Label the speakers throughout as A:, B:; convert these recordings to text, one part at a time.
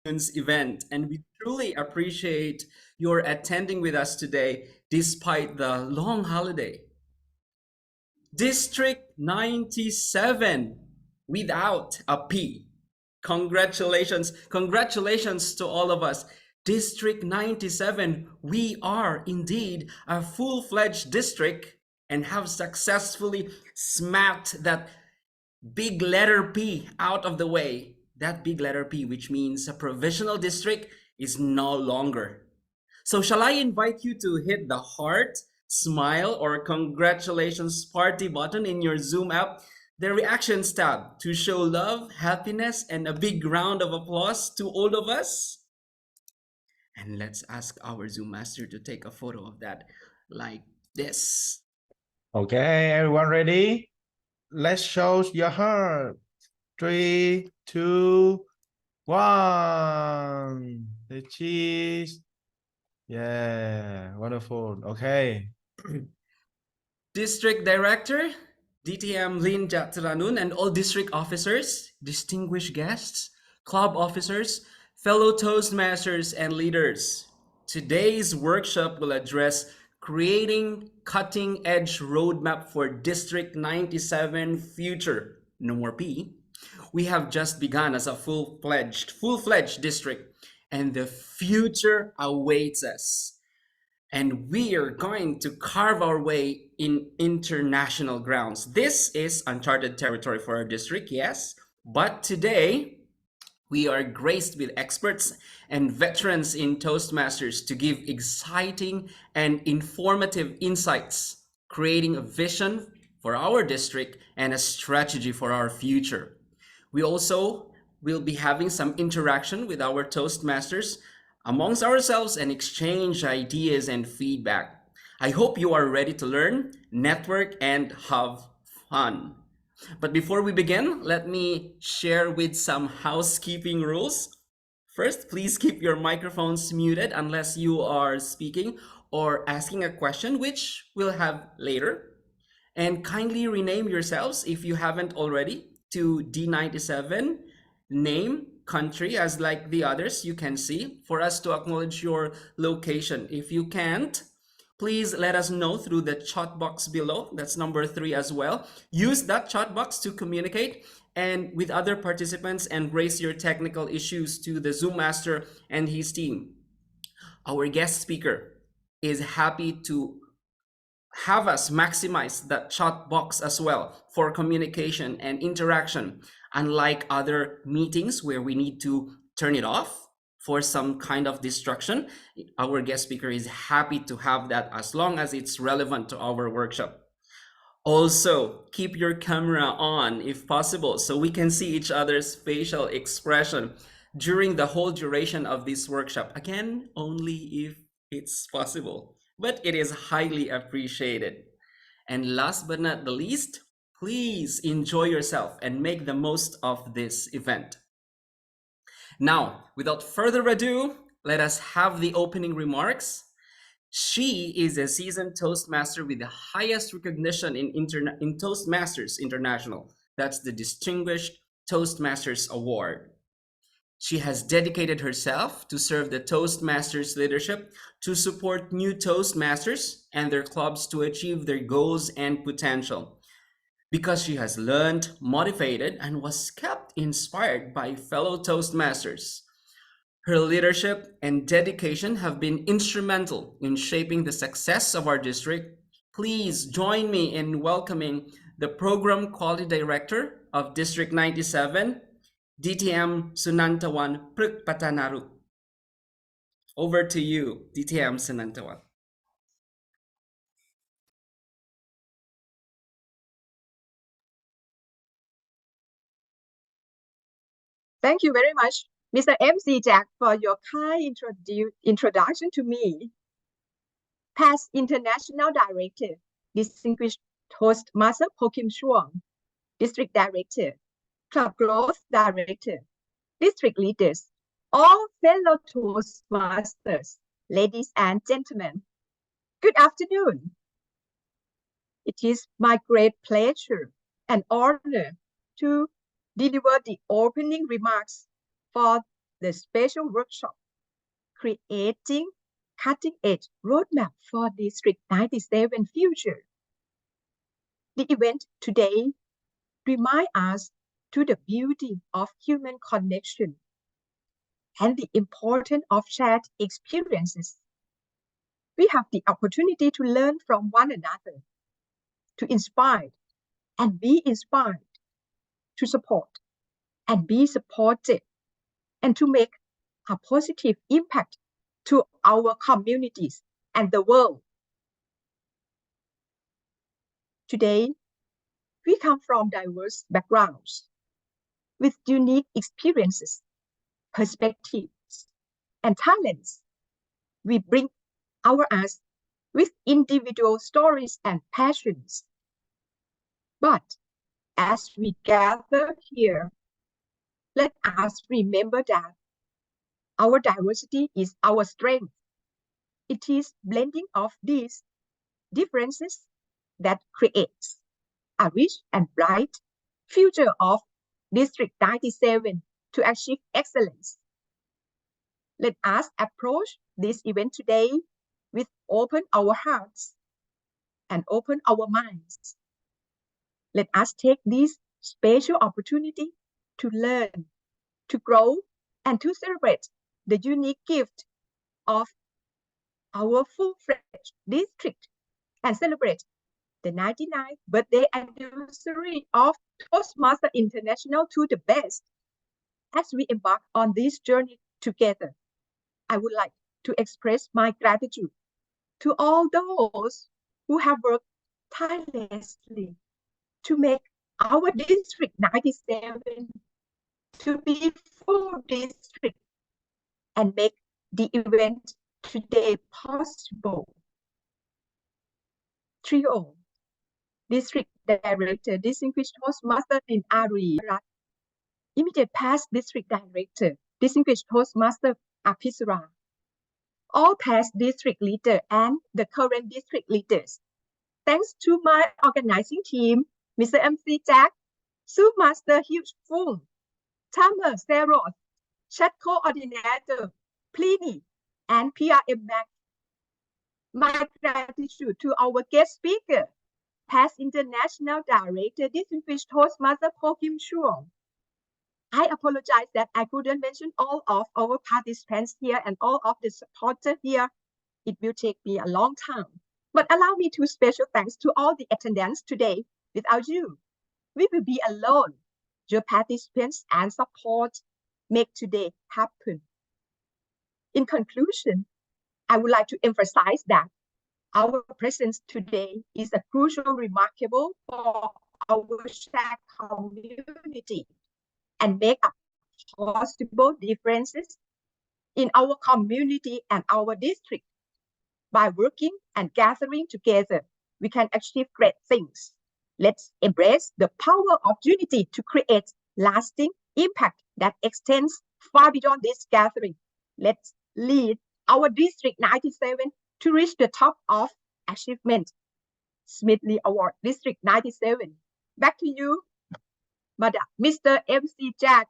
A: event, and we truly appreciate your attending with us today despite the long holiday. District 97 without a P. Congratulations to all of us. District 97, we are indeed a full-fledged district and have successfully smacked that big letter P out of the way. That big letter P, which means a provisional district, is no longer. So shall I invite you to hit the heart, smile, or congratulations party button in your Zoom app, the reactions tab, to show love, happiness, and a big round of applause to all of us? And let's ask our Zoom master to take a photo of that like this.
B: Okay, everyone ready? Let's show your heart. 3, 2, 1. The cheese. Yeah, wonderful. Okay.
A: District Director, DTM Lin Jatranun, and all district officers, distinguished guests, club officers, fellow Toastmasters, and leaders. Today's workshop will address creating cutting-edge roadmap for District 97 future. No more P. We have just begun as a full-fledged district, and the future awaits us. And we are going to carve our way in international grounds. This is uncharted territory for our district, yes, but today we are graced with experts and veterans in Toastmasters to give exciting and informative insights, creating a vision for our district and a strategy for our future. We also will be having some interaction with our Toastmasters amongst ourselves and exchange ideas and feedback. I hope you are ready to learn, network, and have fun. But before we begin, let me share with some housekeeping rules. First, please keep your microphones muted unless you are speaking or asking a question, which we'll have later. And kindly rename yourselves, if you haven't already, to D97, name, country, as like the others you can see, for us to acknowledge your location. If you can't, please let us know through the chat box below. That's number 3 as well. Use that chat box to communicate and with other participants and raise your technical issues to the Zoom master and his team. Our guest speaker is happy to have us maximize that chat box as well for communication and interaction, unlike other meetings where we need to turn it off for some kind of distraction. Our guest speaker is happy to have that as long as it's relevant to our workshop. Also, keep your camera on if possible so we can see each other's facial expression during the whole duration of this workshop. Again, only if it's possible, but it is highly appreciated. And last but not the least, please enjoy yourself and make the most of this event. Now, without further ado, let us have the opening remarks. She is a seasoned Toastmaster with the highest recognition in Toastmasters International. That's the Distinguished Toastmasters Award. She has dedicated herself to serve the Toastmasters leadership to support new Toastmasters and their clubs to achieve their goals and potential. Because she has learned, motivated, and was kept inspired by fellow Toastmasters. Her leadership and dedication have been instrumental in shaping the success of our district. Please join me in welcoming the Program Quality Director of District 97, DTM Sunantawan Prukpatanaru. Over to you, DTM Sunantawan.
C: Thank you very much, Mr. MC Jack, for your kind introduction to me. Past International Director, Distinguished Toastmaster Poh Kim Siong, District Director, Club Growth Director, District Leaders, all fellow Toastmasters, ladies and gentlemen, good afternoon. It is my great pleasure and honor to deliver the opening remarks for the special workshop, Creating Cutting-Edge Roadmap for District 97 Future. The event today reminds us to the beauty of human connection and the importance of shared experiences. We have the opportunity to learn from one another, to inspire and be inspired, to support and be supported, and to make a positive impact to our communities and the world. Today, we come from diverse backgrounds with unique experiences, perspectives, and talents. We bring our us with individual stories and passions. But as we gather here, let us remember that our diversity is our strength. It is blending of these differences that creates a rich and bright future of District 97 to achieve excellence. Let us approach this event today with open our hearts and open our minds. Let us take this special opportunity to learn, to grow, and to celebrate the unique gift of our full-fledged district and celebrate the 99th birthday anniversary of Toastmasters International to the best. As we embark on this journey together, I would like to express my gratitude to all those who have worked tirelessly to make our District 97 to be full district and make the event today possible. Trio, District Director, Distinguished Toastmaster in Ari Rat, Immediate Past District Director, Distinguished Toastmaster Apisara, all past district leaders and the current district leaders. Thanks to my organizing team, Mr. MC Jack, Soup Master Hugh Fung, Tamer Seroth, Chat Coordinator Pliny, and PRM Mac. My gratitude to our guest speaker, past International Director, Distinguished Toastmaster Poh Kim Siong. I apologize that I couldn't mention all of our participants here and all of the supporters here. It will take me a long time. But allow me to special thanks to all the attendants today. Without you, we will be alone. Your participants and support make today happen. In conclusion, I would like to emphasize that our presence today is a crucial remarkable for our shared community and make a possible differences in our community and our district. By working and gathering together, we can achieve great things. Let's embrace the power of unity to create lasting impact that extends far beyond this gathering. Let's lead our District 97 to reach the top of achievement. Smithly Award District 97. Back to you, Mr. MC Jack.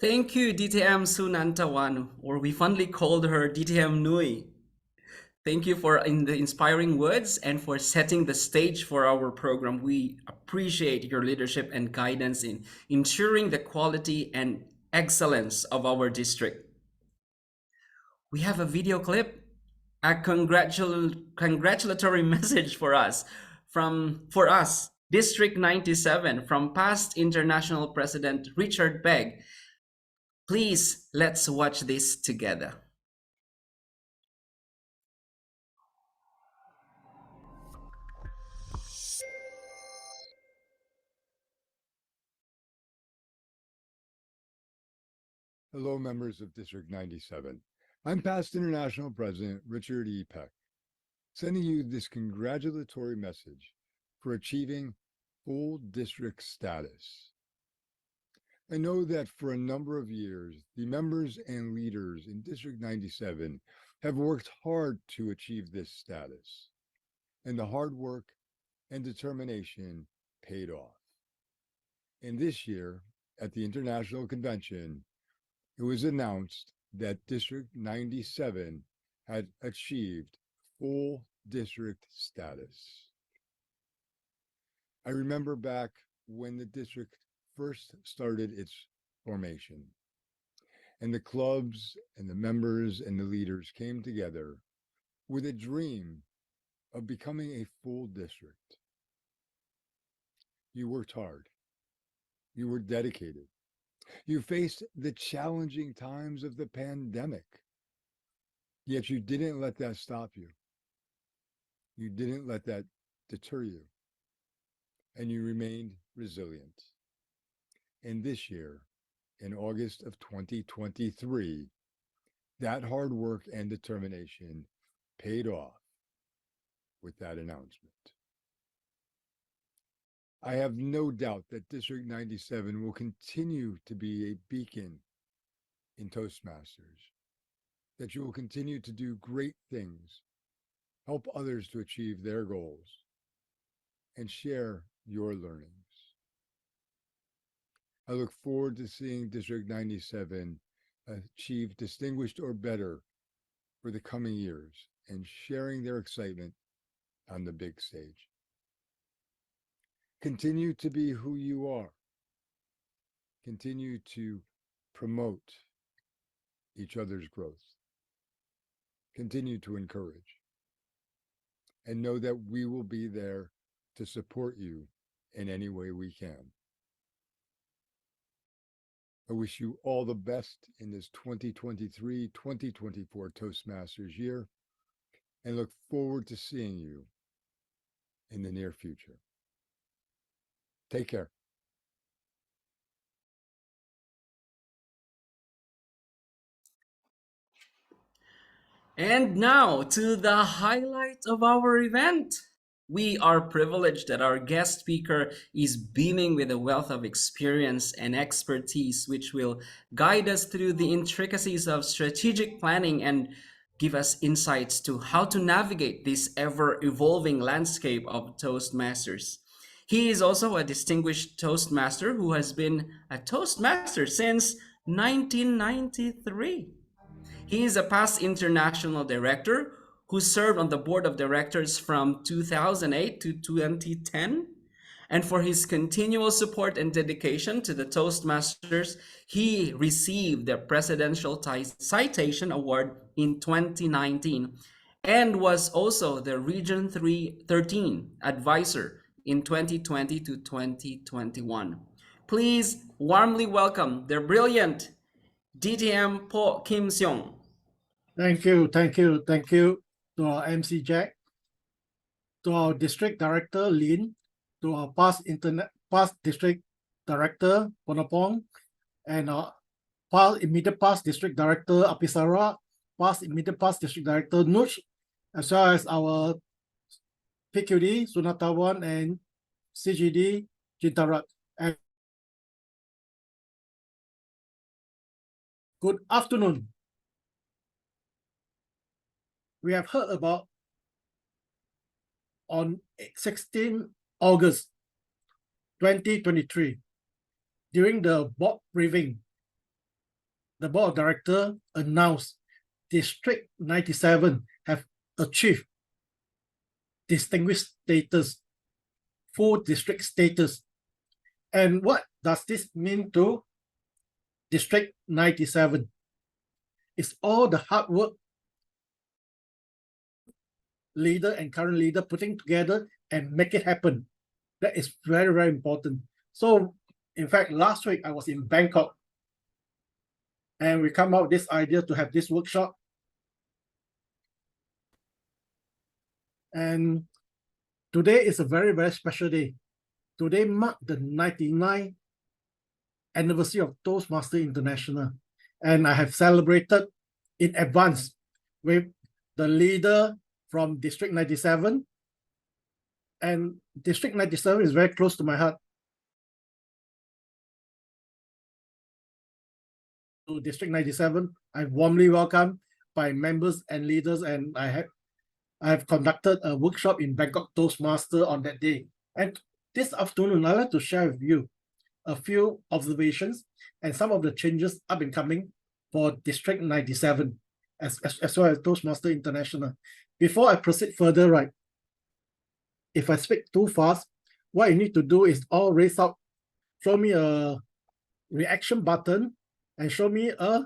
A: Thank you, DTM Sunantawan, or we fondly called her DTM Nui. Thank you for the inspiring words and for setting the stage for our program. We appreciate your leadership and guidance in ensuring the quality and excellence of our district. We have a video clip, a congratulatory message for us, District 97, from past International President Richard Begg. Please, let's watch this together.
D: Hello, members of District 97. I'm past International President Richard E. Peck, sending you this congratulatory message for achieving full district status. I know that for a number of years, the members and leaders in District 97 have worked hard to achieve this status, and the hard work and determination paid off. And this year, at the International Convention, it was announced that District 97 had achieved full district status. I remember back when the district first started its formation, and the clubs and the members and the leaders came together with a dream of becoming a full district. You worked hard. You were dedicated. You faced the challenging times of the pandemic, yet you didn't let that stop you. You didn't let that deter you, and you remained resilient. And this year, in August of 2023, that hard work and determination paid off with that announcement. I have no doubt that District 97 will continue to be a beacon in Toastmasters, that you will continue to do great things, help others to achieve their goals, and share your learnings. I look forward to seeing District 97 achieve distinguished or better for the coming years and sharing their excitement on the big stage. Continue to be who you are. Continue to promote each other's growth. Continue to encourage. And know that we will be there to support you in any way we can. I wish you all the best in this 2023-2024 Toastmasters year and look forward to seeing you in the near future. Take care.
A: And now to the highlight of our event. We are privileged that our guest speaker is beaming with a wealth of experience and expertise, which will guide us through the intricacies of strategic planning and give us insights to how to navigate this ever-evolving landscape of Toastmasters. He is also a distinguished Toastmaster who has been a Toastmaster since 1993. He is a past international director who served on the board of directors from 2008 to 2010. And for his continual support and dedication to the Toastmasters, he received the Presidential Citation Award in 2019 and was also the Region 13 advisor in 2020 to 2021. Please warmly welcome the brilliant DTM Poh Kim Siong.
E: Thank you to our MC Jack, to our District Director Lin, to our past District Director Ponopong, and our immediate past District Director Apisara, past immediate past District Director Nush, as well as our PQD Sunatawan and CGD Jintarat. And good afternoon. We have heard about on 16 August 2023, during the board briefing, the board of directors announced District 97 have achieved distinguished status, full district status. And what does this mean to District 97? It's all the hard work leader and current leader putting together and make it happen. That is very, very important. So in fact, last week I was in Bangkok and we come out with this idea to have this workshop. And today is a very, very special day. Today marks the 99th anniversary of Toastmasters International. And I have celebrated in advance with the leader from District 97. And District 97 is very close to my heart. To District 97, I warmly welcome by members and leaders, and I I have conducted a workshop in Bangkok Toastmaster on that day. And this afternoon, I'd like to share with you a few observations and some of the changes up and coming for District 97 as well as Toastmaster International. Before I proceed further, right, if I speak too fast, what you need to do is all raise up, show me a reaction button and show me a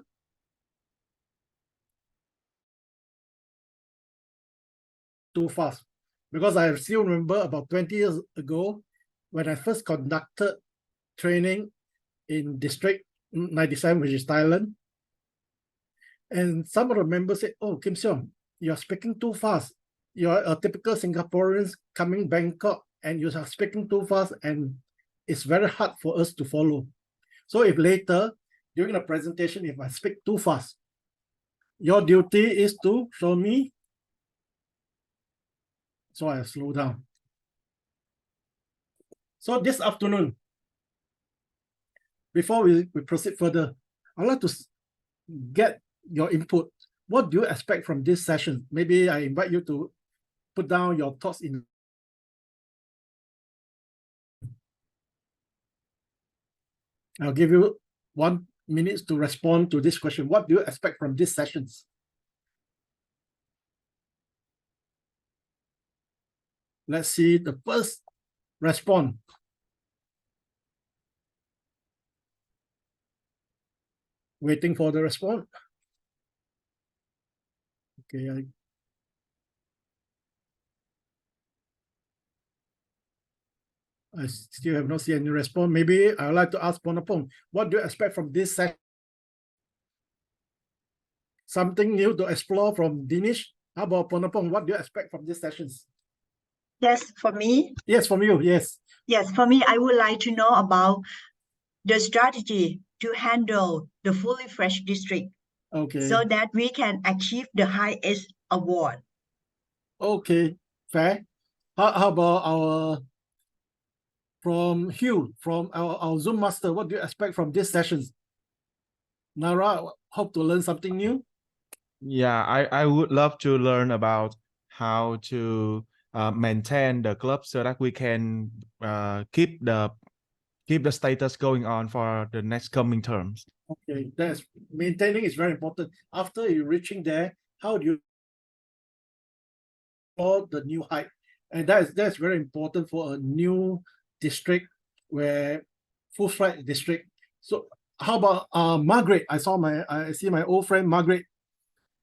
E: too fast. Because I still remember about 20 years ago when I first conducted training in District 97, which is Thailand. And some of the members said, oh, Kim Siong, you're speaking too fast. You're a typical Singaporean coming Bangkok and you are speaking too fast and it's very hard for us to follow. So if later, during the presentation, if I speak too fast, your duty is to show me. So I slow down. So this afternoon, before we proceed further, I'd like to get your input. What do you expect from this session? Maybe I invite you to put down your thoughts in. I'll give you 1 minute to respond to this question. What do you expect from these sessions? Let's see the first response. Waiting for the response. Okay, I still have not seen any response. Maybe I would like to ask Ponapong, what do you expect from this session? Something new to explore from Dinesh? How about Ponapong? What do you expect from these sessions?
F: Yes, for me.
E: Yes, from you, yes.
F: Yes, for me, I would like to know about the strategy to handle the fully fresh district
E: Okay.
F: so that we can achieve the highest award.
E: Okay, fair. How about our from Hugh, from our Zoom master, what do you expect from these sessions? Nara, hope to learn something new.
B: Yeah, I would love to learn about how to maintain the club so that we can keep the status going on for the next coming terms.
E: Okay, that's maintaining is very important. After you reaching there, how do you for the new height? And that's very important for a new district where full flight district. So how about Margaret? I see my old friend Margaret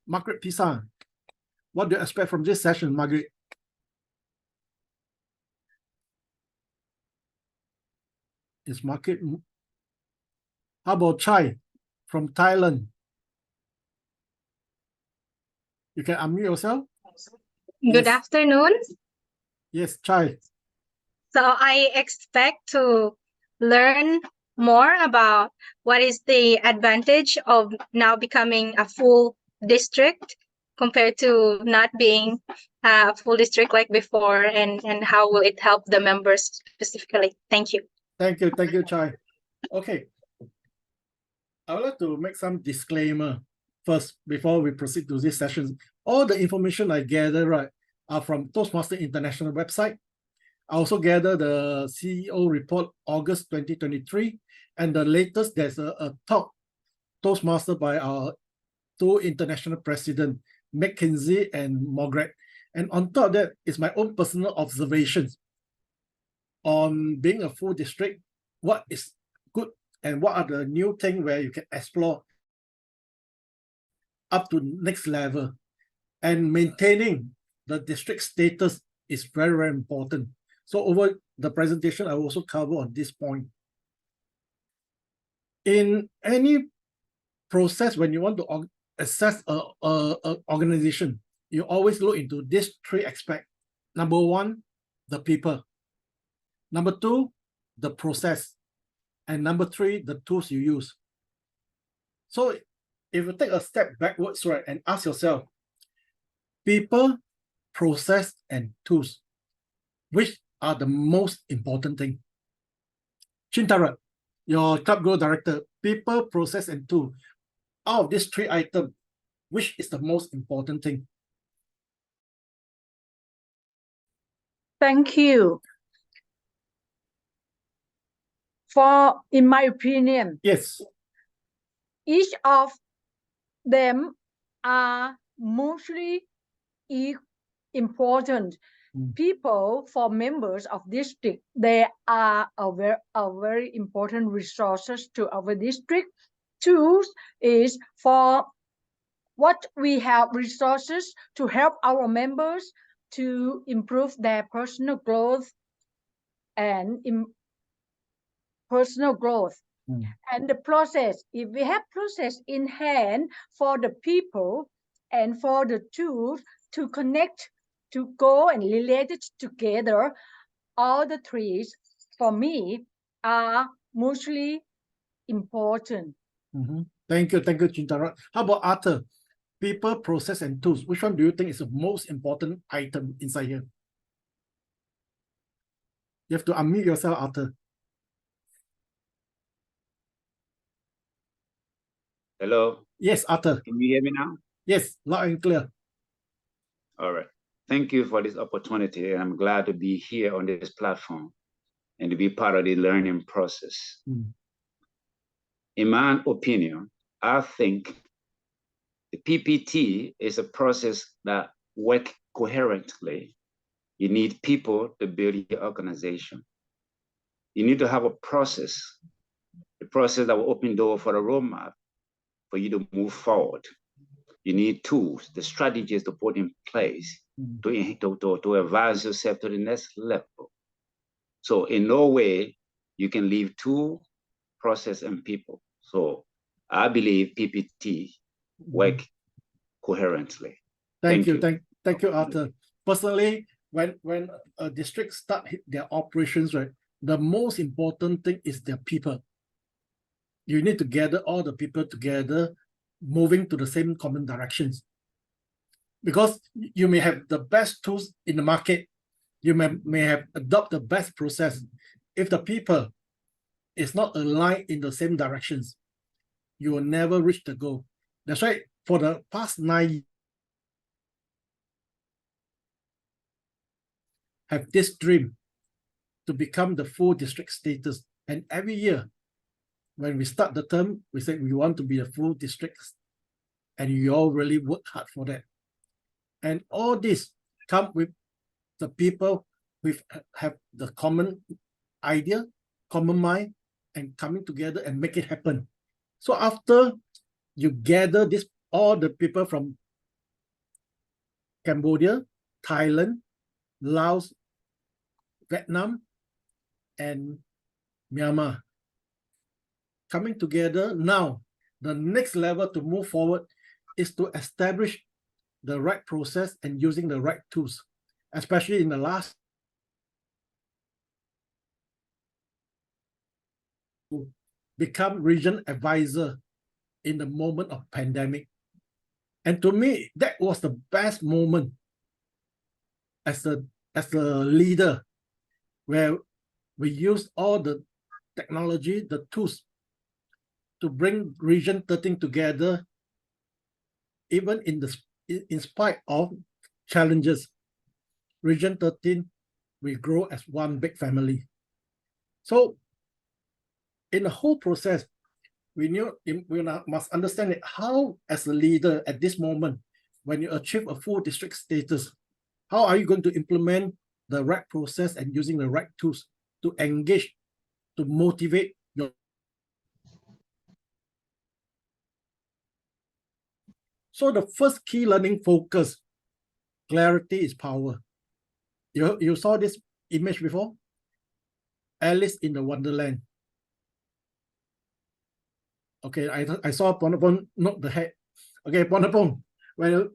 E: Pisang. What do you expect from this session, Margaret? Is Margaret? How about Chai from Thailand? You can unmute yourself.
G: Good
E: Yes.
G: afternoon.
E: Yes, Chai.
G: So I expect to learn more about what is the advantage of now becoming a full district compared to not being a full district like before, and how will it help the members specifically. Thank you.
E: Thank you, Chai. Okay. I would like to make some disclaimer first before we proceed to this session. All the information I gather are from Toastmaster International website. I also gather the CEO report August 2023, and the latest there's a talk Toastmaster by our two international presidents, McKinsey and Margaret. And on top of that is my own personal observations on being a full district, what is good and what are the new things where you can explore up to next level. And maintaining the district status is very, very important. So over the presentation, I will also cover on this point. In any process, when you want to assess an organization, you always look into these three aspects. Number one, the people. Number two, the process. And number three, the tools you use. So if you take a step backwards, and ask yourself, people, process, and tools, which are the most important thing? Chintara, your club growth director, people, process, and tool. Out of these three items, which is the most important thing?
H: Thank you. In my opinion,
E: Yes.
H: each of them are mostly important. People for members of district, they are a very important resources to our district. Tools is for what we have resources to help our members to improve their personal growth and personal growth. And the process, if we have process in hand for the people and for the tools to connect, to go and relate it together, all the three for me are mostly important.
E: Thank you, Chintara. How about Arthur? People, process, and tools. Which one do you think is the most important item inside here? You have to unmute yourself, Arthur.
I: Hello.
E: Yes, Arthur.
I: Can you hear me now?
E: Yes, loud and clear.
I: All right. Thank you for this opportunity. I'm glad to be here on this platform and to be part of the learning process. In my opinion, I think the PPT is a process that works coherently. You need people to build your organization. You need to have a process that will open door for a roadmap for you to move forward. You need tools, the strategies to put in place to advance yourself to the next level. So in no way you can leave tool, process, and people. So I believe PPT work coherently.
E: Thank you, Arthur. Personally, when a district start their operations, right, the most important thing is their people. You need to gather all the people together, moving to the same common directions. Because you may have the best tools in the market, you may have adopt the best process. If the people is not aligned in the same directions, you will never reach the goal. That's right. For the past 9 years, have this dream to become the full district status. And every year, when we start the term, we say we want to be a full district. And you all really work hard for that. And all this come with the people who have the common idea, common mind, and coming together and make it happen. So after you gather all the people from Cambodia, Thailand, Laos, Vietnam, and Myanmar coming together, now the next level to move forward is to establish the right process and using the right tools, especially in the last become region advisor in the moment of pandemic. And to me, that was the best moment as a leader, where we use all the technology, the tools to bring Region 13 together, even in spite of challenges. Region 13, we grow as one big family. So in the whole process, we must understand it, how as a leader at this moment, when you achieve a full district status, how are you going to implement the right process and using the right tools to engage, to motivate your. So the first key learning focus, clarity is power. You saw this image before? Alice in the Wonderland. Okay, I saw Ponapon nod the head. Okay, Ponapon, well,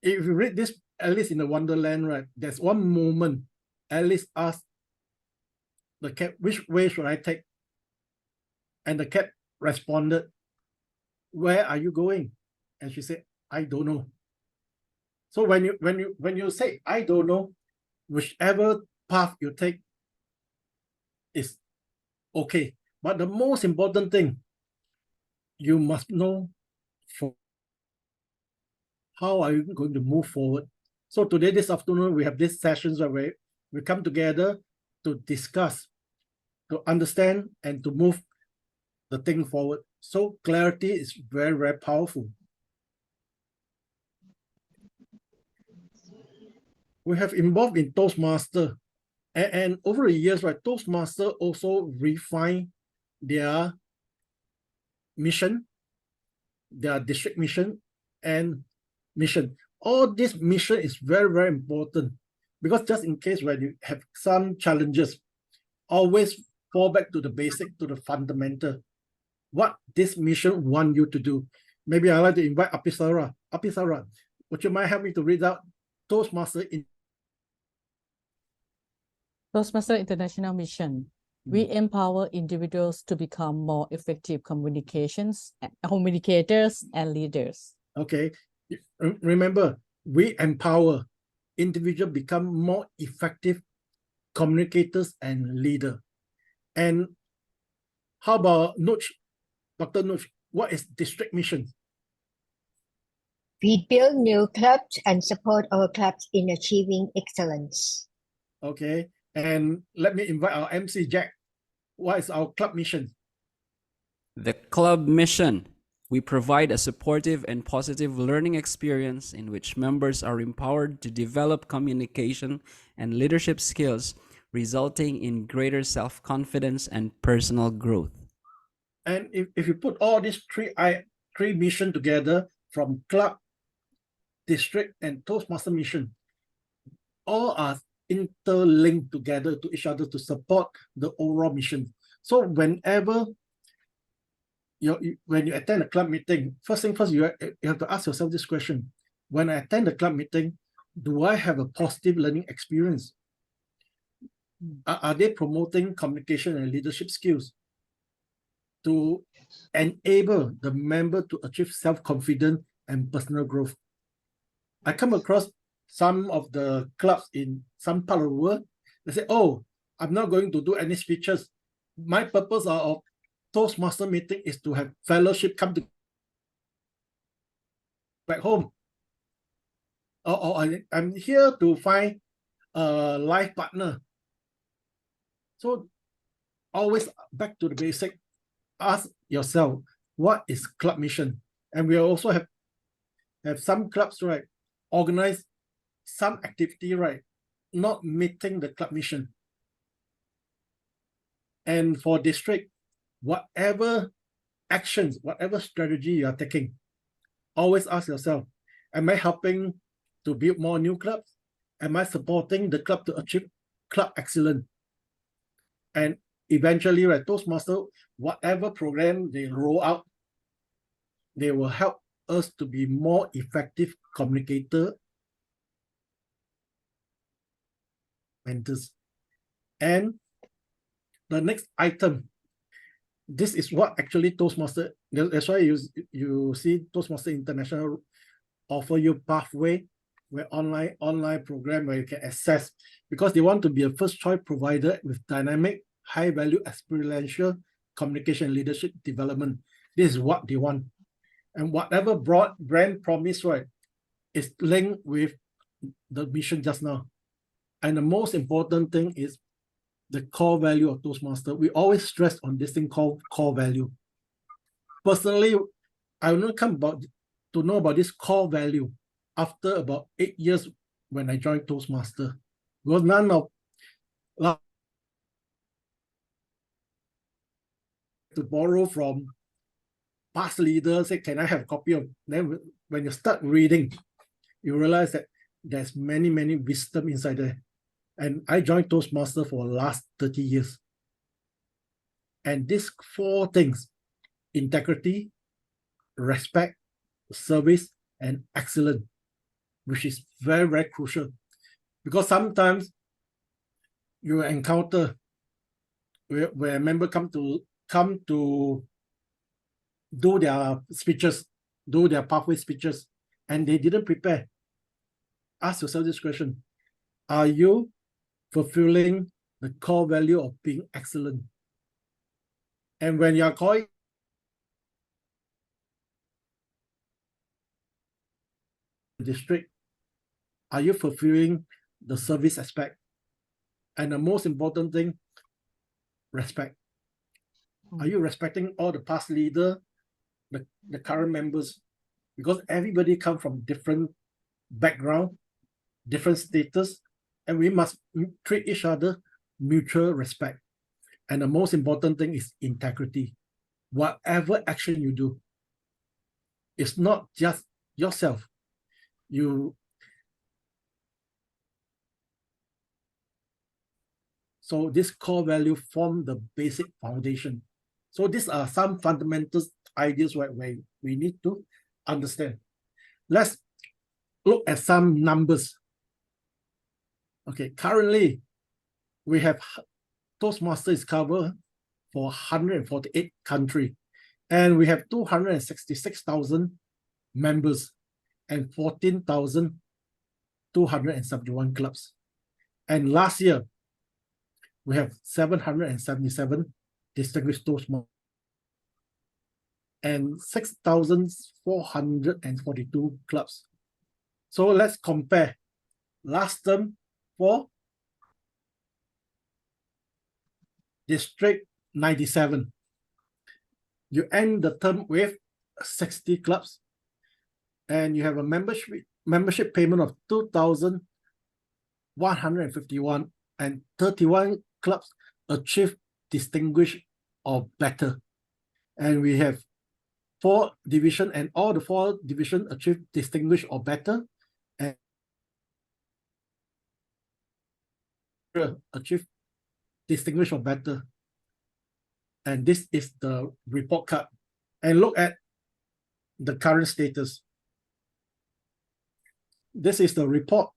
E: if you read this Alice in the Wonderland, right, there's one moment Alice asked the cat, which way should I take? And the cat responded, where are you going? And she said, I don't know. So when you say I don't know, whichever path you take is okay. But the most important thing, you must know for how are you going to move forward. So today, this afternoon, we have these sessions where We come together to discuss, to understand, and to move the thing forward. So clarity is very, very powerful. We have involved in Toastmaster, and over the years, right, Toastmaster also refine their mission, their district mission, and mission. All this mission is very, very important, because just in case when you have some challenges, always fall back to the basic, to the fundamental. What this mission want you to do. Maybe I'd like to invite Apisara. Apisara, would you mind help me to read out Toastmaster in
J: Toastmaster International Mission. We empower individuals to become more effective communicators and leaders.
E: Okay. Remember, we empower individuals become more effective communicators and leader. And how about Nuch, Dr. Nuch, what is district mission?
K: We build new clubs and support our clubs in achieving excellence.
E: Okay. And let me invite our MC Jack. What is our club mission?
A: The club mission. We provide a supportive and positive learning experience in which members are empowered to develop communication and leadership skills, resulting in greater self-confidence and personal growth.
E: And if you put all these three missions together, from club, district, and Toastmaster mission, all are interlinked together to each other to support the overall mission. So whenever when you attend a club meeting, first thing first, you have to ask yourself this question: when I attend a club meeting, do I have a positive learning experience? Are they promoting communication and leadership skills to enable the member to achieve self-confidence and personal growth? I come across some of the clubs in some part of the world. They say, oh, I'm not going to do any speeches. My purpose of Toastmaster meeting is to have fellowship, come to back home. Or I'm here to find a life partner. So always back to the basic. Ask yourself, what is club mission? And we also have some clubs, right, organize some activity, right, not meeting the club mission. And for district, whatever actions, whatever strategy you are taking, always ask yourself, am I helping to build more new clubs? Am I supporting the club to achieve club excellence? And eventually, right, Toastmaster, whatever program they roll out, they will help us to be more effective communicator mentors. And the next item, this is what actually Toastmaster, that's why you see Toastmaster International offer you pathway, where online program where you can access, because they want to be a first choice provider with dynamic, high value experiential communication leadership development. This is what they want. And whatever broad brand promise, right, is linked with the mission just now. And the most important thing is the core value of Toastmaster. We always stress on this thing called core value. Personally, I only come to know about this core value after about 8 years when I joined Toastmaster. Because none of to borrow from past leaders, say, can I have a copy of? Then when you start reading, you realize that there's many wisdom inside there. And I joined Toastmaster for the last 30 years. And these 4 things, integrity, respect, service, and excellence, which is very crucial. Because sometimes you encounter where a member come to do their speeches, do their pathway speeches, and they didn't prepare. Ask yourself this question: are you fulfilling the core value of being excellent? And when you are calling the district, are you fulfilling the service aspect? And the most important thing, respect. Are you respecting all the past leader, the current members? Because everybody come from different background, different status, and we must treat each other mutual respect. And the most important thing is integrity. Whatever action you do, it's not just yourself. So this core value form the basic foundation. So these are some fundamental ideas where we need to understand. Let's look at some numbers. Okay, currently we have Toastmasters covered for 148 countries, and we have 266,000 members and 14,271 clubs. And last year, we have 777 distinguished Toastmasters and 6,442 clubs. So let's compare last term for District 97. You end the term with 60 clubs, and you have a membership payment of 2,151, and 31 clubs achieve distinguished or better. And we have 4 divisions, and all the 4 divisions achieve distinguished or better, and achieve distinguished or better. And this is the report card. And look at the current status. This is the report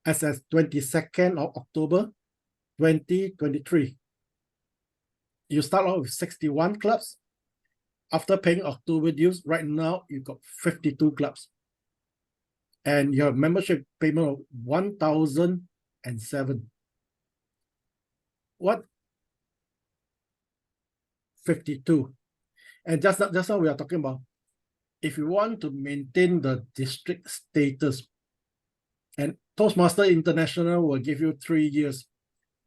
E: as of 22nd of October 2023. You start off with 61 clubs. After paying October dues, right now you've got 52 clubs. And your membership payment of 1,007. What? 52. And just now we are talking about, if you want to maintain the district status, and Toastmaster International will give you 3 years.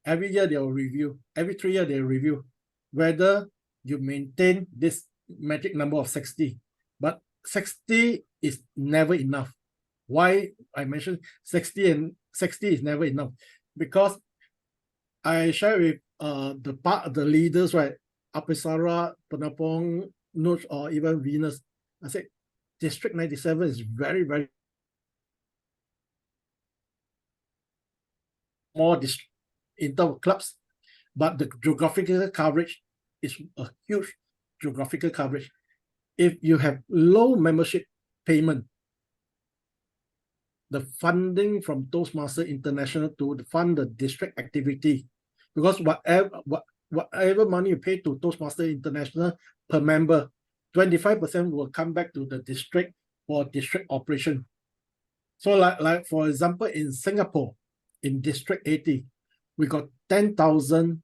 E: Every year they will review. Every 3 years they will review whether you maintain this magic number of 60. But 60 is never enough. Why I mentioned 60 and 60 is never enough? Because I share with the leaders, right? Apisara, Penapong, Nuch, or even Venus. I said, District 97 is very, very more in terms of clubs, but the geographical coverage is a huge geographical coverage. If you have low membership payment, the funding from Toastmaster International to fund the district activity, because whatever money you pay to Toastmaster International per member, 25% will come back to the district for district operation. So like for example, in Singapore, in District 80, we got 10,000,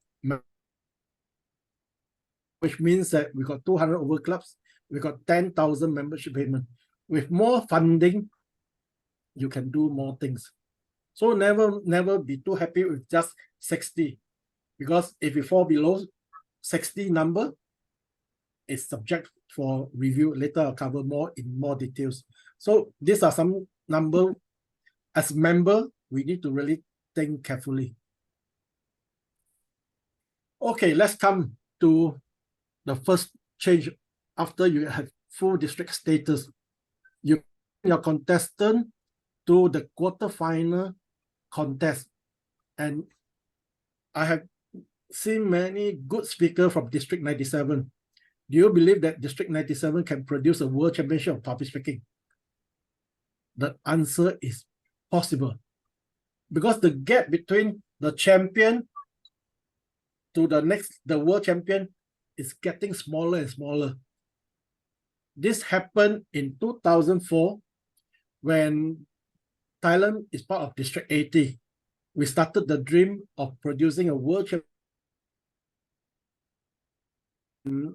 E: which means that we got 200 over clubs, we got 10,000 membership payment. With more funding, you can do more things. So never be too happy with just 60, because if you fall below 60 number, it's subject for review. Later I'll cover more in more details. So these are some number. As member, we need to really think carefully. Okay, let's come to the first change after you have full district status. You your contestant to the quarterfinal contest, and I have seen many good speakers from District 97. Do you believe that District 97 can produce a world championship of public speaking? The answer is possible, because the gap between the champion to the world champion is getting smaller and smaller. This happened in 2004 when Thailand is part of District 80. We started the dream of producing a world champion.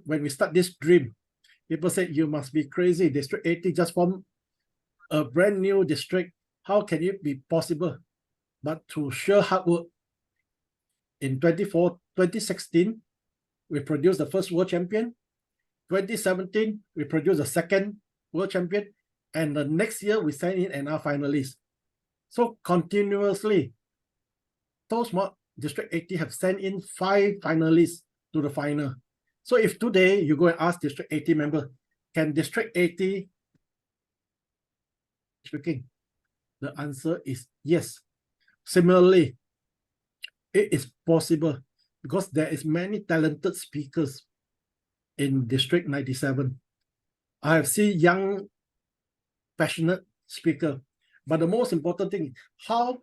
E: When we start this dream, people said, you must be crazy. District 80 just formed a brand new district. How can it be possible? But through sheer hard work, in 2016, we produced the first world champion. 2017, we produced the second world champion. And the next year, we sent in another finalist. So continuously, Toastmasters District 80 have sent in 5 finalists to the final. So if today you go and ask District 80 member, can District 80 speaking? The answer is yes. Similarly, it is possible because there is many talented speakers in District 97. I have seen young, passionate speaker, but the most important thing is how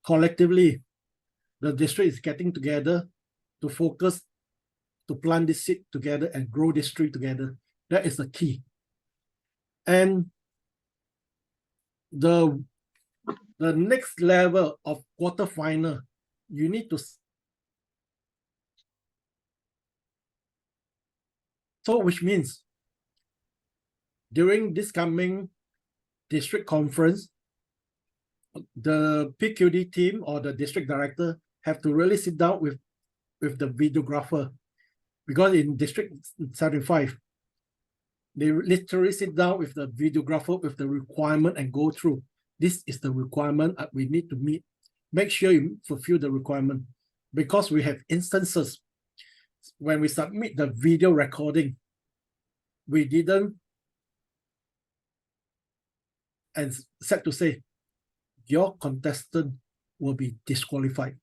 E: collectively the district is getting together to focus, to plant this seed together and grow this tree together. That is the key. And the next level of quarterfinal, you need to. So which means during this coming district conference, the PQD team or the district director have to really sit down with the videographer, because in District 75, they literally sit down with the videographer with the requirement and go through. This is the requirement we need to meet. Make sure you fulfill the requirement, because we have instances when we submit the video recording, we didn't, and sad to say, your contestant will be disqualified.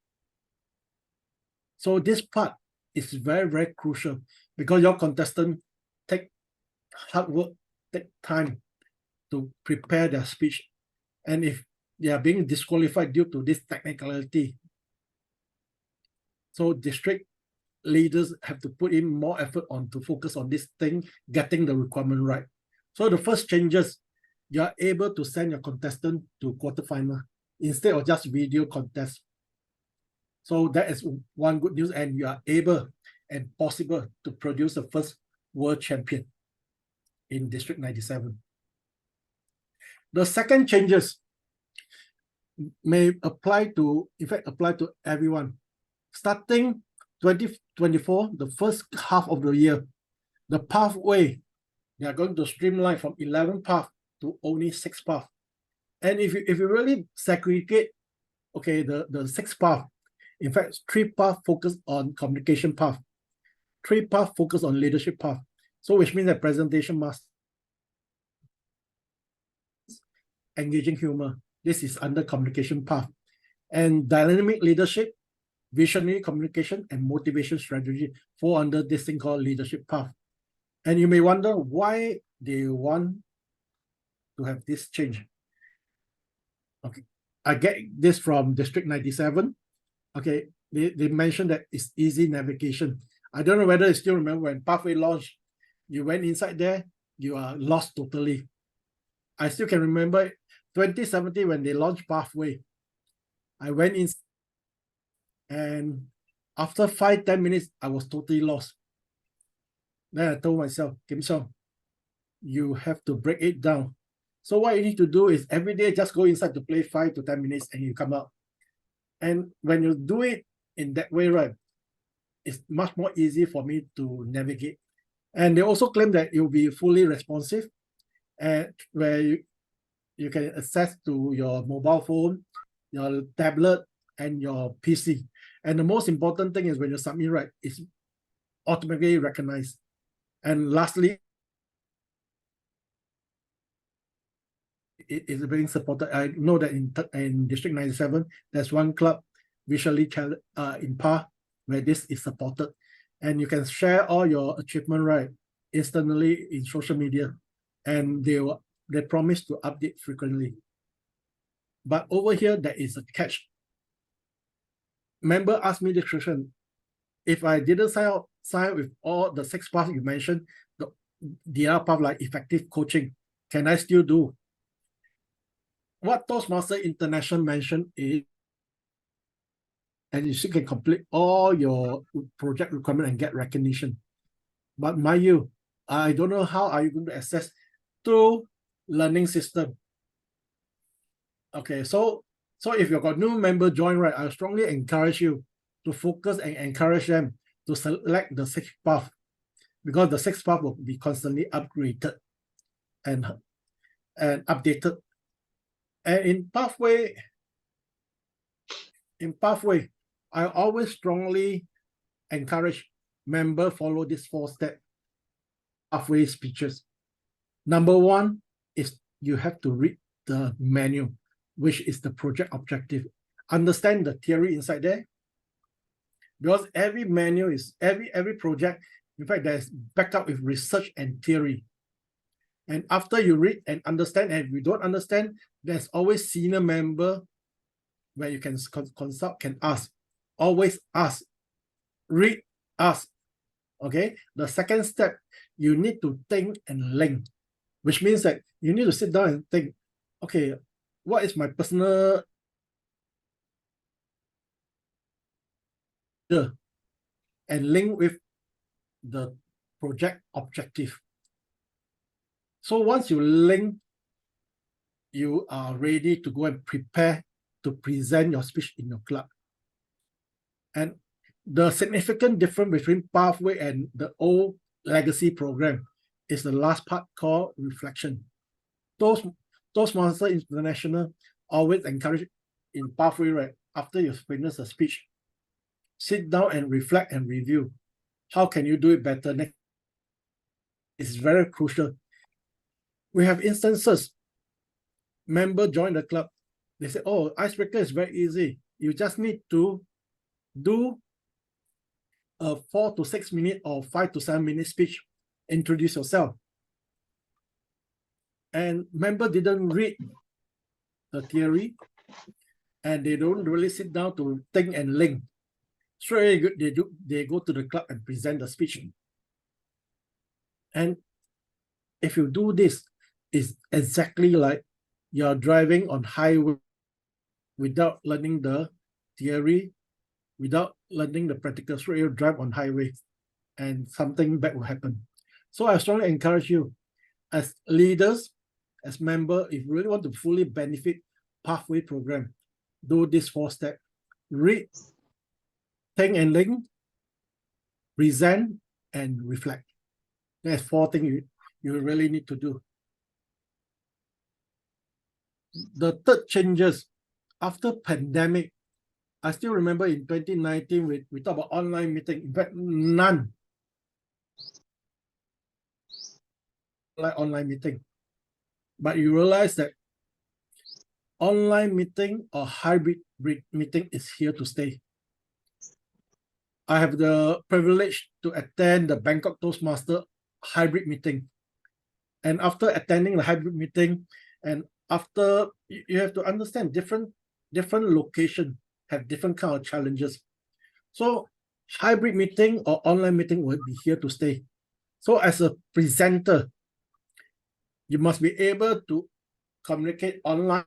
E: So this part is very, very crucial, because your contestant take hard work, take time to prepare their speech. And if they are being disqualified due to this technicality, so district leaders have to put in more effort on to focus on this thing, getting the requirement right. So the first changes, you are able to send your contestant to quarterfinal instead of just video contest. So that is one good news, and you are able and possible to produce the first world champion in District 97. The second changes may apply to, in fact, apply to everyone. Starting 2024, the first half of the year, the pathway, they are going to streamline from 11 paths to only 6 paths. And if you really segregate, okay, the 6 paths, in fact, 3 paths focus on communication path, 3 paths focus on leadership path. So which means that presentation must engaging humor. This is under communication path. And dynamic leadership, visionary communication, and motivation strategy fall under this thing called leadership path. And you may wonder why they want to have this change. Okay, I get this from District 97. Okay, they mentioned that it's easy navigation. I don't know whether you still remember when Pathway launched, you went inside there, you are lost totally. I still can remember 2017 when they launched Pathway. I went in, and after 5-10 minutes, I was totally lost. Then I told myself, Kim Siong, you have to break it down. So what you need to do is every day just go inside to play 5 to 10 minutes and you come out. And when you do it in that way, right, it's much more easy for me to navigate. And they also claim that it will be fully responsive, and where you can access to your mobile phone, your tablet, and your PC. And the most important thing is when you submit, right, it's automatically recognized. And lastly, it is being supported. I know that in District 97, there's one club visually in PAH where this is supported. And you can share all your achievement, right, instantly in social media. And they promise to update frequently. But over here, there is a catch. Member asked me this question. If I didn't sign with all the 6 paths you mentioned, the other path like effective coaching, can I still do? What Toastmasters International mentioned is, and you still can complete all your project requirement and get recognition. But mind you, I don't know how are you going to access through learning system. Okay, so if you've got new member join, right, I strongly encourage you to focus and encourage them to select the sixth path, because the sixth path will be constantly upgraded and updated. And in pathway, I always strongly encourage members follow this 4-step pathway speeches. Number one is you have to read the manual, which is the project objective. Understand the theory inside there, because every manual is every project. In fact, there's backup with research and theory. And after you read and understand, and if you don't understand, there's always senior member where you can consult, can ask. Always ask. Read, ask. Okay. The second step, you need to think and link, which means that you need to sit down and think, okay, what is my personal and link with the project objective. So once you link, you are ready to go and prepare to present your speech in your club. And the significant difference between pathway and the old legacy program is the last part called reflection. Toastmasters International always encourage in pathway, right, after you finish the speech, sit down and reflect and review. How can you do it better next? It's very crucial. We have instances, member join the club. They say, oh, icebreaker is very easy. You just need to do a 4 to 6 minute or 5 to 7 minute speech. Introduce yourself. And member didn't read the theory, and they don't really sit down to think and link. Straight away, they go to the club and present the speech. And if you do this, it's exactly like you're driving on highway without learning the theory, without learning the practical. Straight away, drive on highway, and something bad will happen. So I strongly encourage you, as leaders, as member, if you really want to fully benefit pathway program, do this 4-step: read, think and link, present, and reflect. There's 4 things you really need to do. The third changes after pandemic. I still remember in 2019 we talked about online meeting. In fact, none like online meeting. But you realize that online meeting or hybrid meeting is here to stay. I have the privilege to attend the Bangkok Toastmaster hybrid meeting. And after attending the hybrid meeting, and after you have to understand different locations have different kind of challenges. So hybrid meeting or online meeting will be here to stay. So as a presenter, you must be able to communicate online,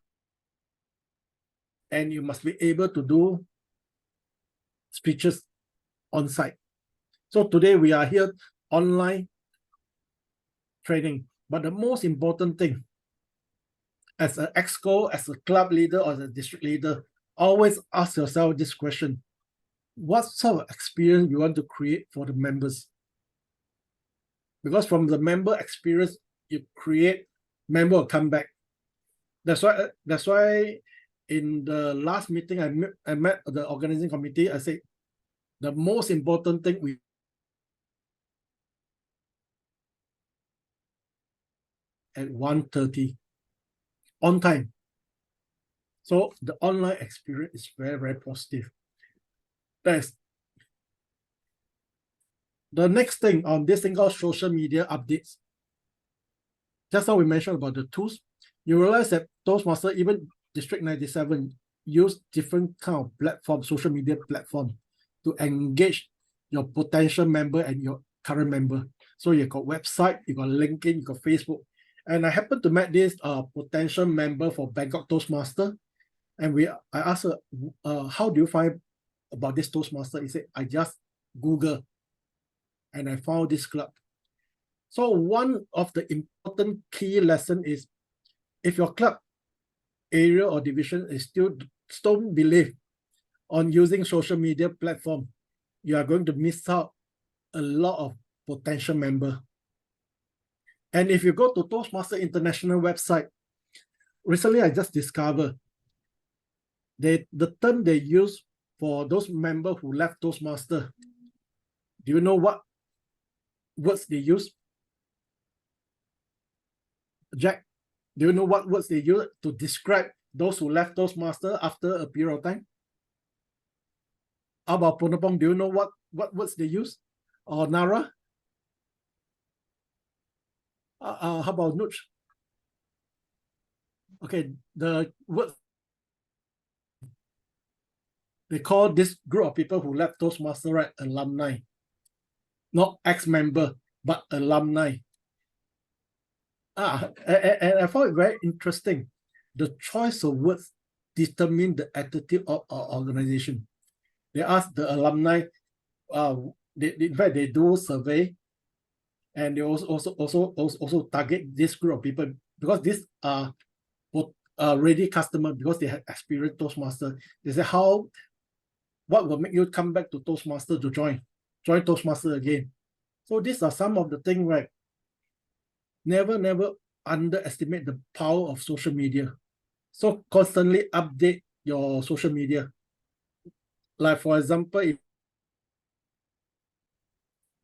E: and you must be able to do speeches on site. So today we are here online training, but the most important thing, as an exco, as a club leader or as a district leader, always ask yourself this question: what sort of experience you want to create for the members? Because from the member experience you create, member will come back. That's why in the last meeting I met the organizing committee. I said the most important thing we at 1:30 on time. So the online experience is very, very positive. That's the next thing on this thing called social media updates. Just now we mentioned about the tools. You realize that Toastmasters, even District 97, use different kind of platform, social media platform, to engage your potential member and your current member. So you got website, you got LinkedIn, you got Facebook. And I happened to meet this potential member for Bangkok Toastmaster, and I asked her, how do you find about this Toastmaster? He said, I just Google and I found this club. So one of the important key lesson is, if your club area or division is still don't believe, on using social media platform, you are going to miss out a lot of potential member. And if you go to Toastmasters International website, recently I just discovered the term they use for those members who left Toastmasters. Do you know what words they use? Jack, do you know what words they use to describe those who left Toastmasters after a period of time? How about Ponapong? Do you know what words they use? Or Nara? How about Nuch? Okay, the words they call this group of people who left Toastmasters, right, alumni. Not ex-member, but alumni. And I found it very interesting. The choice of words determine the attitude of our organization. They ask the alumni, in fact, they do a survey, and they also target this group of people because these are ready customers because they have experienced Toastmasters. They say, what will make you come back to Toastmasters to join Toastmasters again? So these are some of the things, right? Never underestimate the power of social media. So constantly update your social media. Like for example, if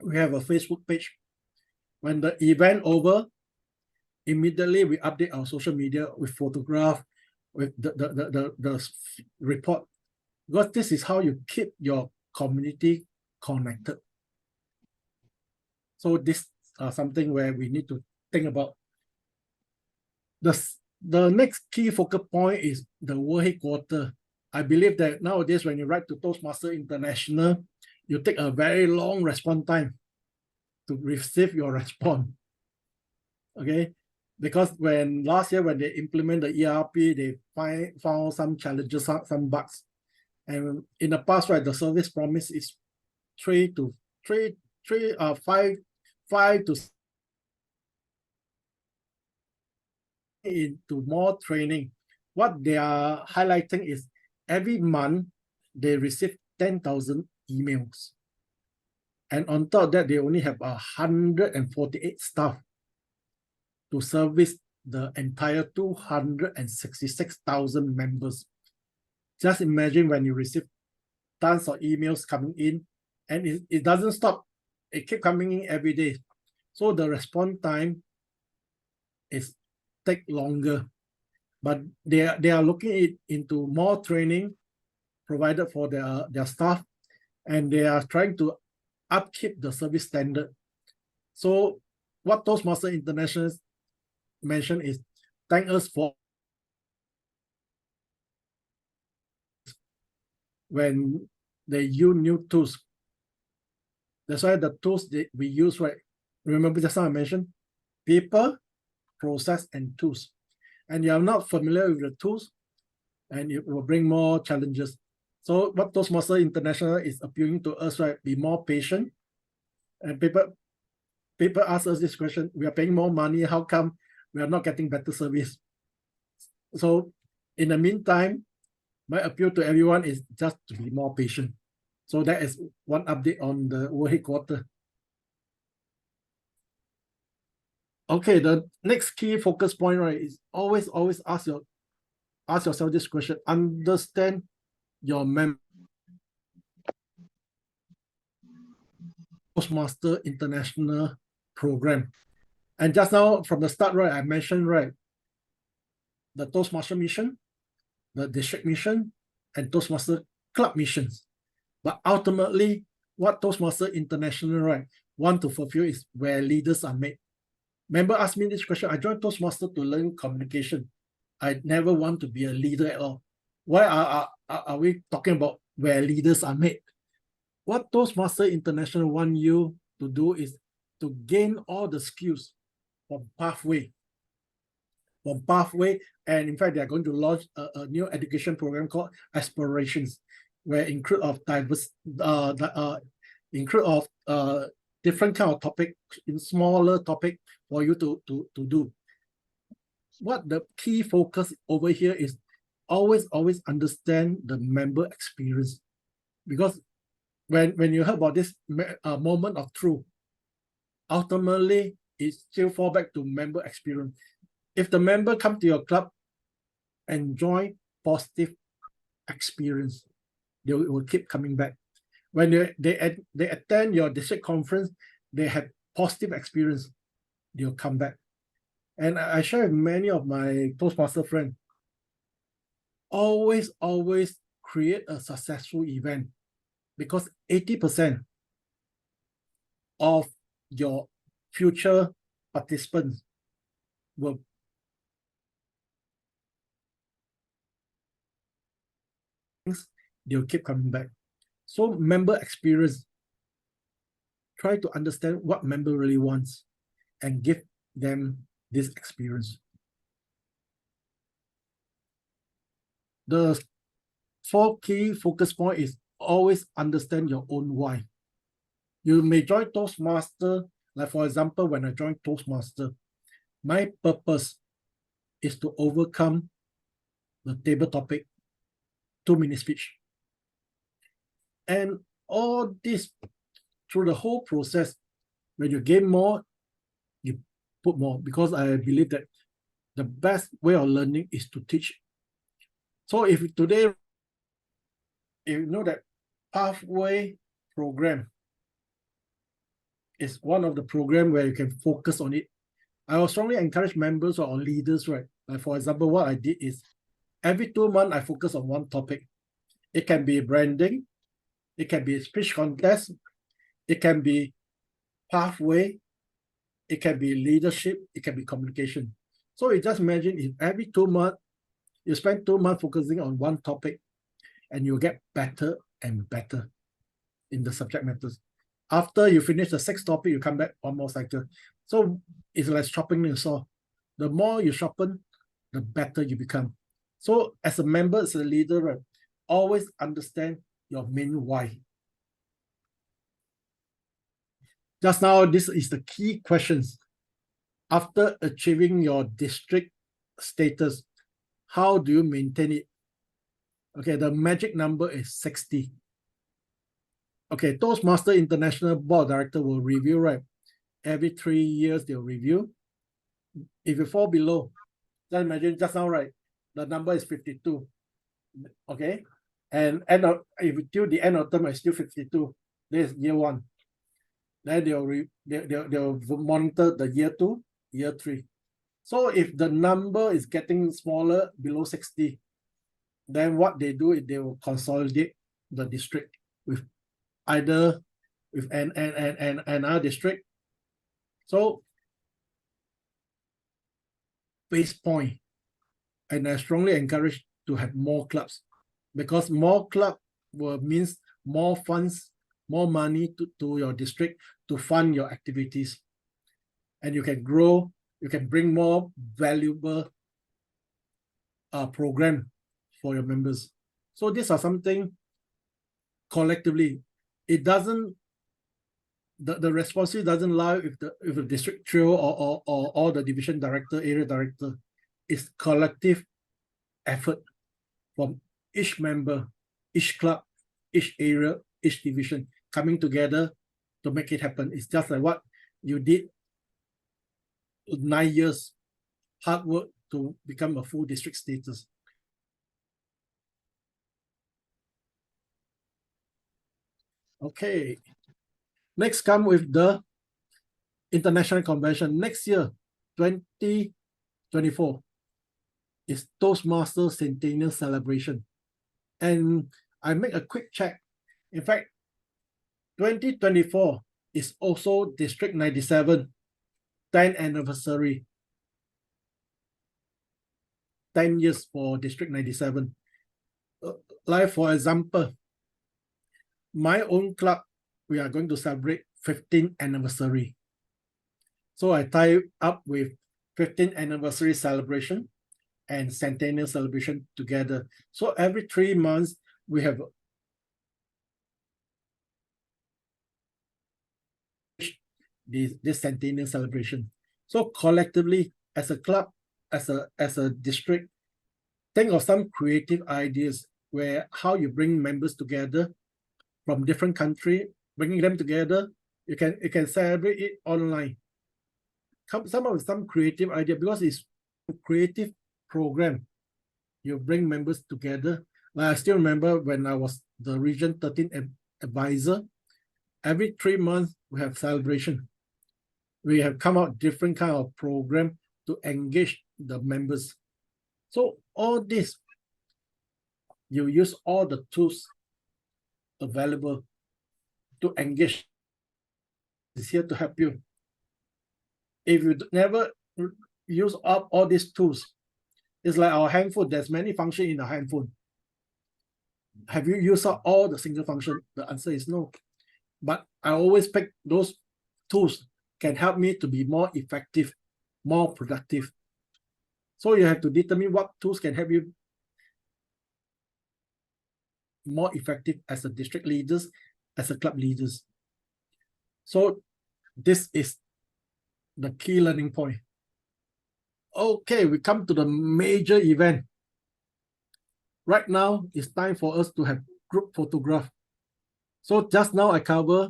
E: we have a Facebook page, when the event over, immediately we update our social media with photograph, with the report, because this is how you keep your community connected. So this is something where we need to think about. The next key focal point is the world headquarters. I believe that nowadays when you write to Toastmasters International, you take a very long response time to receive your response. Okay, because last year when they implement the ERP, they found some challenges, some bugs, and in the past, right, the service promise is 5 to 6 into more training. What they are highlighting is every month they receive 10,000 emails, and on top of that, they only have 148 staff to service the entire 266,000 members. Just imagine when you receive tons of emails coming in, and it doesn't stop. It keeps coming in every day. So the response time is take longer. But they are looking into more training provided for their staff, and they are trying to upkeep the service standard. So what Toastmasters International mentioned is thank us for when they use new tools. That's why the tools that we use, right? Remember just now I mentioned people, process, and tools. And you are not familiar with the tools, and it will bring more challenges. So what Toastmasters International is appealing to us, right? Be more patient. And people ask us this question: we are paying more money, how come we are not getting better service? So in the meantime, my appeal to everyone is just to be more patient. So that is one update on the world headquarters. Okay, the next key focus point, right, is always ask yourself this question: understand your member. Toastmasters International program. And just now from the start, right, I mentioned, right, the Toastmaster mission, the district mission, and Toastmaster club missions. But ultimately, what Toastmasters International, right, want to fulfill is where leaders are made. Member asked me this question: I joined Toastmasters to learn communication. I never want to be a leader at all. Why are we talking about where leaders are made? What Toastmasters International want you to do is to gain all the skills from pathway. And in fact, they are going to launch a new education program called Aspirations, where include of different kind of topic in smaller topic for you to do. What the key focus over here is always understand the member experience, because when you heard about this moment of truth, ultimately it still fall back to member experience. If the member come to your club, enjoy positive experience, they will keep coming back. When they attend your district conference, they have positive experience, they'll come back. And I share with many of my Toastmaster friends, always create a successful event, because 80% of your future participants will they'll keep coming back. So member experience, try to understand what member really wants and give them this experience. The 4 key focus point is always understand your own why. You may join Toastmaster, like for example, when I joined Toastmaster, my purpose is to overcome the table topic 2-minute speech. And all this, through the whole process, when you gain more, you put more, because I believe that the best way of learning is to teach. So if today, if you know that pathway program is one of the program where you can focus on it, I will strongly encourage members or leaders, right? Like for example, what I did is every 2 months, I focus on one topic. It can be branding, it can be a speech contest, it can be pathway, it can be leadership, it can be communication. So you just imagine if every 2 months, you spend 2 months focusing on one topic, and you get better and better in the subject matters. After you finish the 6th topic, you come back one more cycle. So it's like sharpening a saw. The more you sharpen, the better you become. So as a member, as a leader, right, always understand your main why. Just now, this is the key questions. After achieving your district status, how do you maintain it? Okay, the magic number is 60. Okay, Toastmaster International Board Director will review, right? Every 3 years, they'll review. If you fall below, just imagine just now, right? The number is 52. Okay, and if till the end of term is still 52, this is year 1. Then they'll monitor the year 2, year 3. So if the number is getting smaller, below 60, then what they do is they will consolidate the district with either with another district. So base point, and I strongly encourage to have more clubs, because more club will means more funds, more money to your district to fund your activities, and you can grow, you can bring more valuable program for your members. So these are something collectively. It doesn't, the responsibility doesn't lie with the district trio or the division director, area director. It's collective effort from each member, each club, each area, each division coming together to make it happen. It's just like what you did 9 years hard work to become a full district status. Okay, next come with the international convention. Next year, 2024, is Toastmasters Centennial Celebration. And I make a quick check. In fact, 2024 is also District 97 10th anniversary. 10 years for District 97. Like for example, my own club, we are going to celebrate 15th anniversary. So I tie up with 15th anniversary celebration and centennial celebration together. So every 3 months, we have this centennial celebration. So collectively, as a club, as a district, think of some creative ideas where how you bring members together from different country, bringing them together. You can celebrate it online. Some creative idea, because it's a creative program. You bring members together. Like I still remember when I was the Region 13 advisor, every 3 months we have celebration. We have come out different kind of program to engage the members. So all this, you use all the tools available to engage. Is here to help you. If you never use up all these tools, it's like our handphone. There's many functions in the handphone. Have you used up all the single function? The answer is no. But I always pick those tools can help me to be more effective, more productive. So you have to determine what tools can help you more effective as a district leaders, as a club leaders. So this is the key learning point. Okay, we come to the major event. Right now, it's time for us to have group photograph. So just now I cover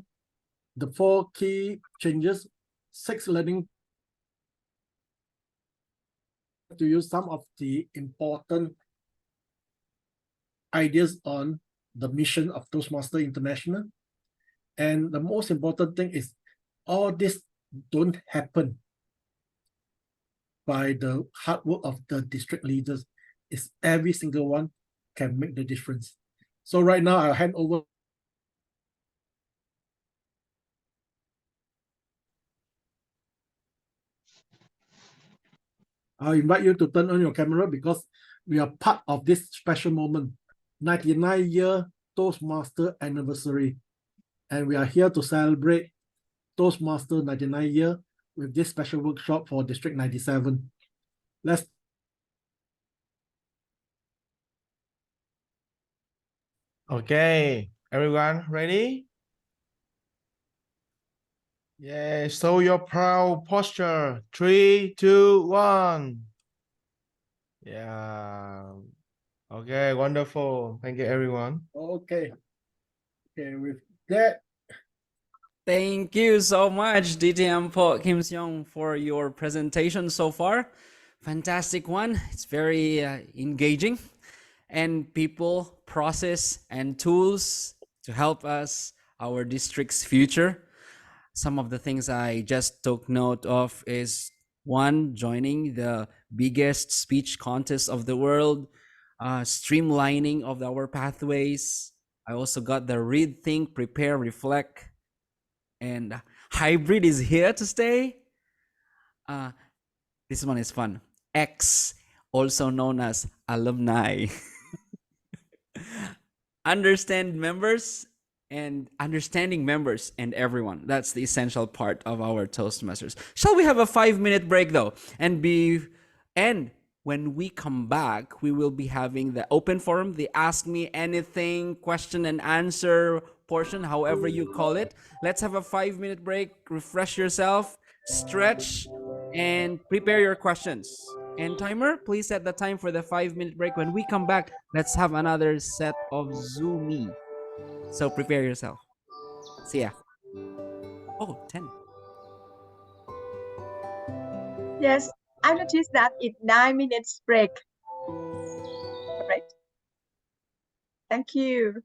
E: the 4 key changes, 6 learning to use some of the important ideas on the mission of Toastmasters International. And the most important thing is all this don't happen by the hard work of the district leaders. It's every single one can make the difference. So right now I'll hand over. I'll invite you to turn on your camera because we are part of this special moment, 99-year Toastmaster anniversary. And we are here to celebrate Toastmaster 99 year with this special workshop for District 97. Let's
B: Okay, everyone ready? Yeah, show your proud posture. 3, 2, 1. Yeah. Okay, wonderful. Thank you, everyone.
E: okay. Okay, with that,
A: Thank you so much, DTM Poh Kim Siong, for your presentation so far. Fantastic one. It's very engaging, and people, process, and tools to help us, our district's future. Some of the things I just took note of is one, joining the biggest speech contest of the world, streamlining of our pathways. I also got the read, think, prepare, reflect, and hybrid is here to stay. This one is fun. X, also known as alumni. Understanding members and everyone. That's the essential part of our Toastmasters. Shall we have a 5-minute break though? And when we come back, we will be having the open forum, the Ask Me Anything question and answer portion, however you call it. Let's have a 5-minute break, refresh yourself, stretch, and prepare your questions. And timer, please set the time for the 5-minute break. When we come back, let's have another set of Zoomy. So prepare yourself. See ya. Oh, 10.
C: Yes, I noticed that it's 9 minutes break. Right. Thank you.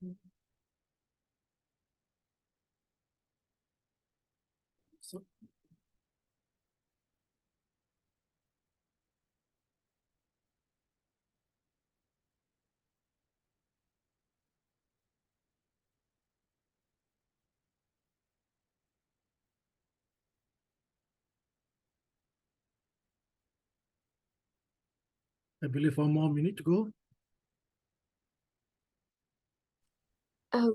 E: So, I believe 1 more minute to go.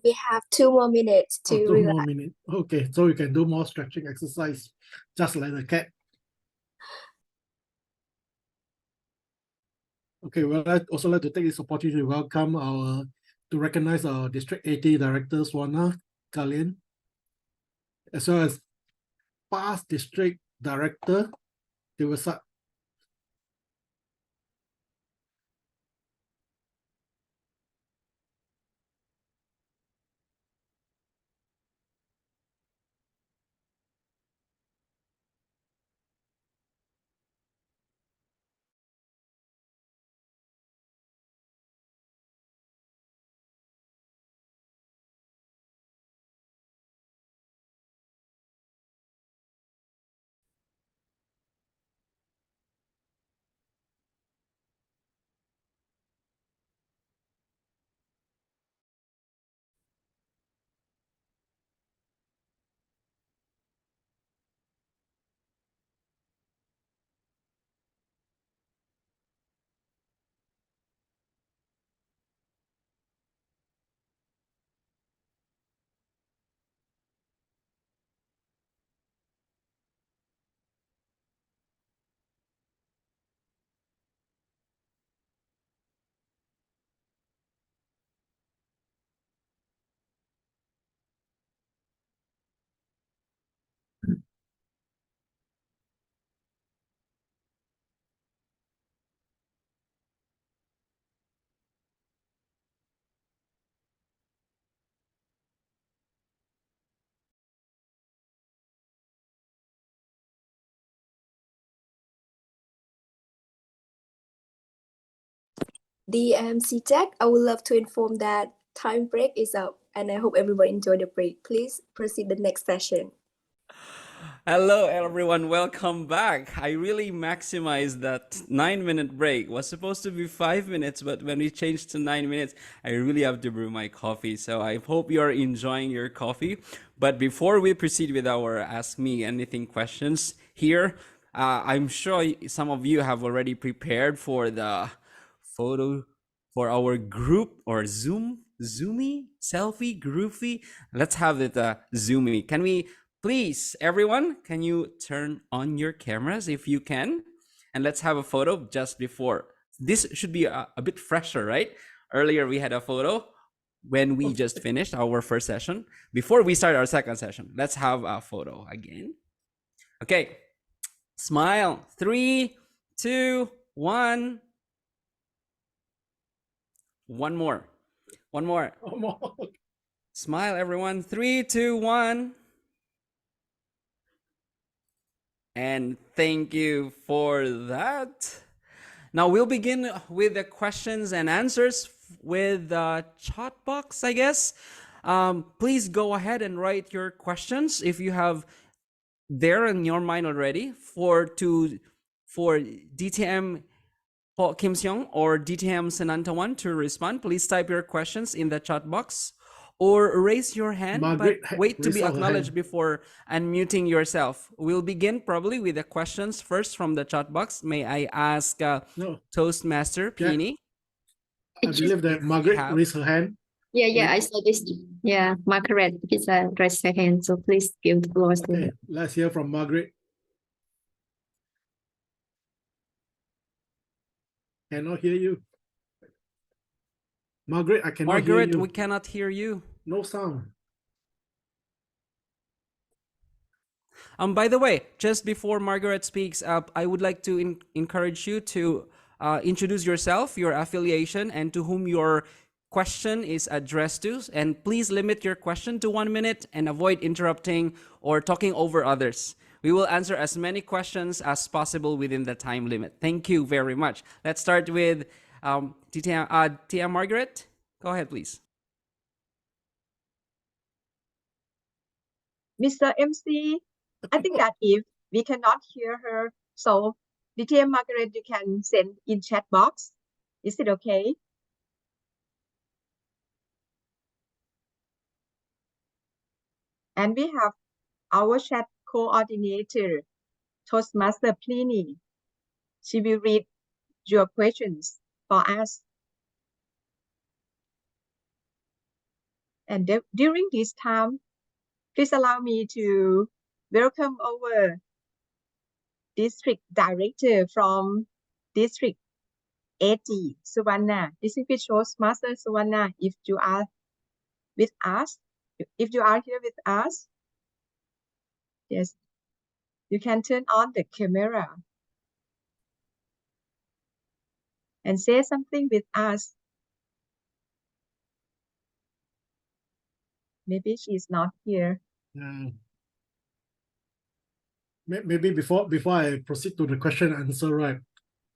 L: We have 2 more minutes
E: Oh,
L: to
E: 2 more
L: relax.
E: minutes. Okay, so you can do more stretching exercise, just like the cat. Okay, well, I'd also like to take this opportunity to welcome to recognize our District 80 Director, Swana Kalin, as well as past District Director, Devasat.
L: DMC Jack, I would love to inform that time break is up and I hope everyone enjoy the break. Please proceed the next session.
A: Hello, everyone. Welcome back. I really maximized that 9-minute break. It was supposed to be 5 minutes, but when we changed to 9 minutes, I really have to brew my coffee. So I hope you are enjoying your coffee. But before we proceed with our Ask Me Anything questions here, I'm sure some of you have already prepared for the photo for our group or Zoomy, selfie, groupie. Let's have it Zoomy. Can we please, everyone, can you turn on your cameras if you can? And let's have a photo just before. This should be a bit fresher, right? Earlier we had a photo when we just finished our first session. Before we start our second session, let's have a photo again. Okay, smile. 3, 2, 1. One more. One more. Smile, everyone. 3, 2, 1. And thank you for that. Now we'll begin with the questions and answers with the chat box, I guess. Please go ahead and write your questions if you have there in your mind already for DTM Poh Kim Siong or DTM Senantawan to respond. Please type your questions in the chat box or raise your hand,
E: Margaret,
A: but wait to be
E: raise her
A: acknowledged
E: hand.
A: before unmuting yourself. We'll begin probably with the questions first from the chat box. May I ask
E: No,
A: Toastmaster
E: Jack,
A: Peony?
E: I believe that Margaret
A: have-
E: raised her hand.
M: Yeah, I saw this. Yeah, Margaret is raised her hand, so please give the floor to
E: Okay,
M: her.
E: let's hear from Margaret. Cannot hear you. Margaret, I cannot hear
A: Margaret,
E: you.
A: we cannot hear you.
E: No sound.
A: By the way, just before Margaret speaks up, I would like to encourage you to introduce yourself, your affiliation, and to whom your question is addressed to. And please limit your question to 1 minute and avoid interrupting or talking over others. We will answer as many questions as possible within the time limit. Thank you very much. Let's start with TM Margaret. Go ahead, please.
C: Mr. MC, I think that if we cannot hear her, so DTM Margaret, you can send in chat box. Is it okay? And we have our chat coordinator, Toastmaster Pliny. She will read your questions for us. And during this time, please allow me to welcome our District Director from District 80, Suvarna. Distinguished Toastmaster Suvarna, if you are with us, if you are here with us, yes, you can turn on the camera and say something with us. Maybe she's not here.
E: Maybe before I proceed to the question and answer, right?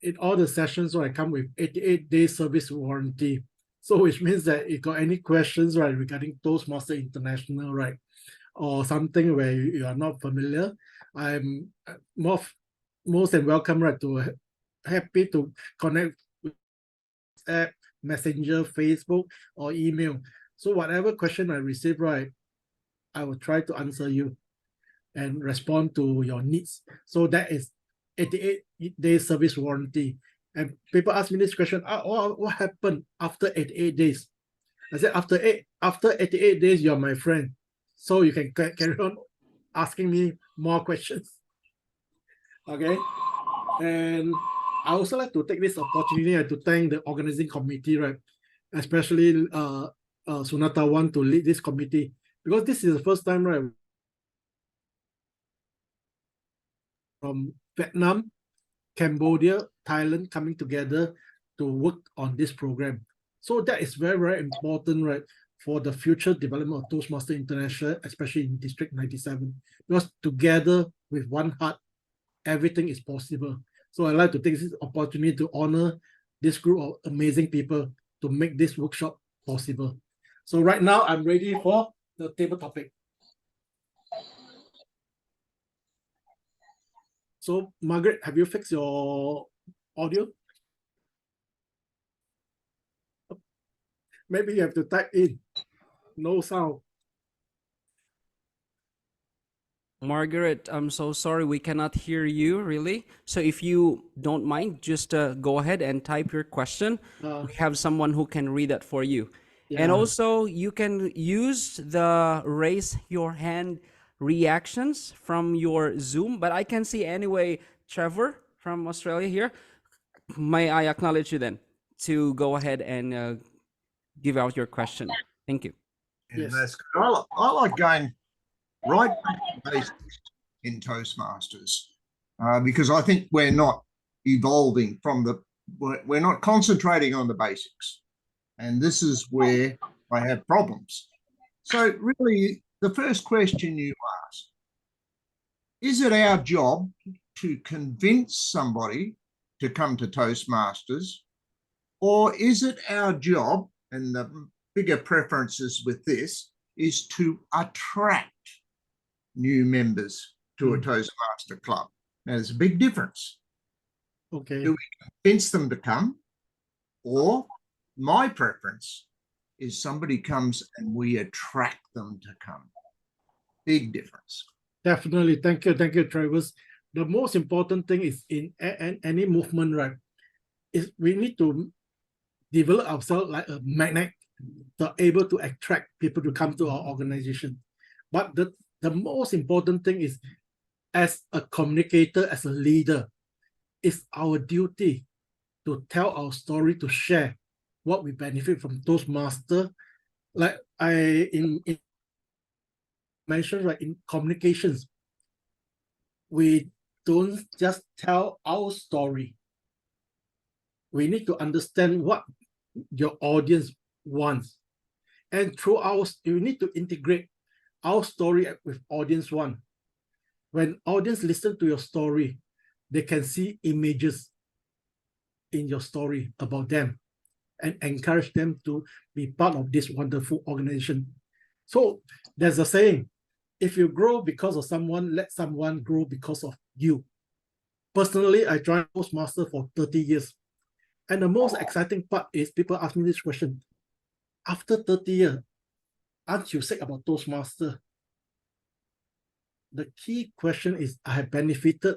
E: In all the sessions, right, come with 88-day service warranty. So which means that if you got any questions, right, regarding Toastmaster International, right, or something where you are not familiar, I'm most than welcome, right, to happy to connect with WhatsApp, Messenger, Facebook, or email. So whatever question I receive, right, I will try to answer you and respond to your needs. So that is 88-day service warranty. And people ask me this question, what happened after 88 days? I said, after 88 days, you're my friend. So you can carry on asking me more questions. Okay. And I also like to take this opportunity to thank the organizing committee, right? Especially Sunata Wan to lead this committee, because this is the first time, right, from Vietnam, Cambodia, Thailand coming together to work on this program. So that is very, very important, right, for the future development of Toastmasters International, especially in District 97, because together with one heart, everything is possible. So I'd like to take this opportunity to honor this group of amazing people to make this workshop possible. So right now, I'm ready for the table topic. So Margaret, have you fixed your audio? Maybe you have to type in, no sound.
A: Margaret, I'm so sorry we cannot hear you really. So if you don't mind, just go ahead and type your question. We have someone who can read that for you. And
E: Yeah.
A: also you can use the raise your hand reactions from your Zoom, but I can see anyway, Trevor from Australia here. May I acknowledge you then to go ahead and give out your question? Thank you.
N: Yeah, that's good. I like going right back to basics in Toastmasters because I think we're not evolving from we're not concentrating on the basics. And this is where I have problems. So really, the first question you ask, is it our job to convince somebody to come to Toastmasters, or is it our job, and the bigger preferences with this, is to attract new members to a Toastmaster club? Now, there's a big difference.
E: Okay.
N: Do we convince them to come, or my preference is somebody comes and we attract them to come? Big difference.
E: Definitely. Thank you, Travis. The most important thing is in any movement, right, is we need to develop ourselves like a magnet, to able to attract people to come to our organization. But the most important thing is, as a communicator, as a leader, it's our duty to tell our story, to share what we benefit from Toastmaster. Like I mentioned, right, in communications, we don't just tell our story. We need to understand what your audience wants. And through you need to integrate our story with audience one. When audience listen to your story, they can see images in your story about them and encourage them to be part of this wonderful organization. So there's a saying, if you grow because of someone, let someone grow because of you. Personally, I joined Toastmasters for 30 years. And the most exciting part is people ask me this question. After 30 years, aren't you sick about Toastmasters? The key question is I have benefited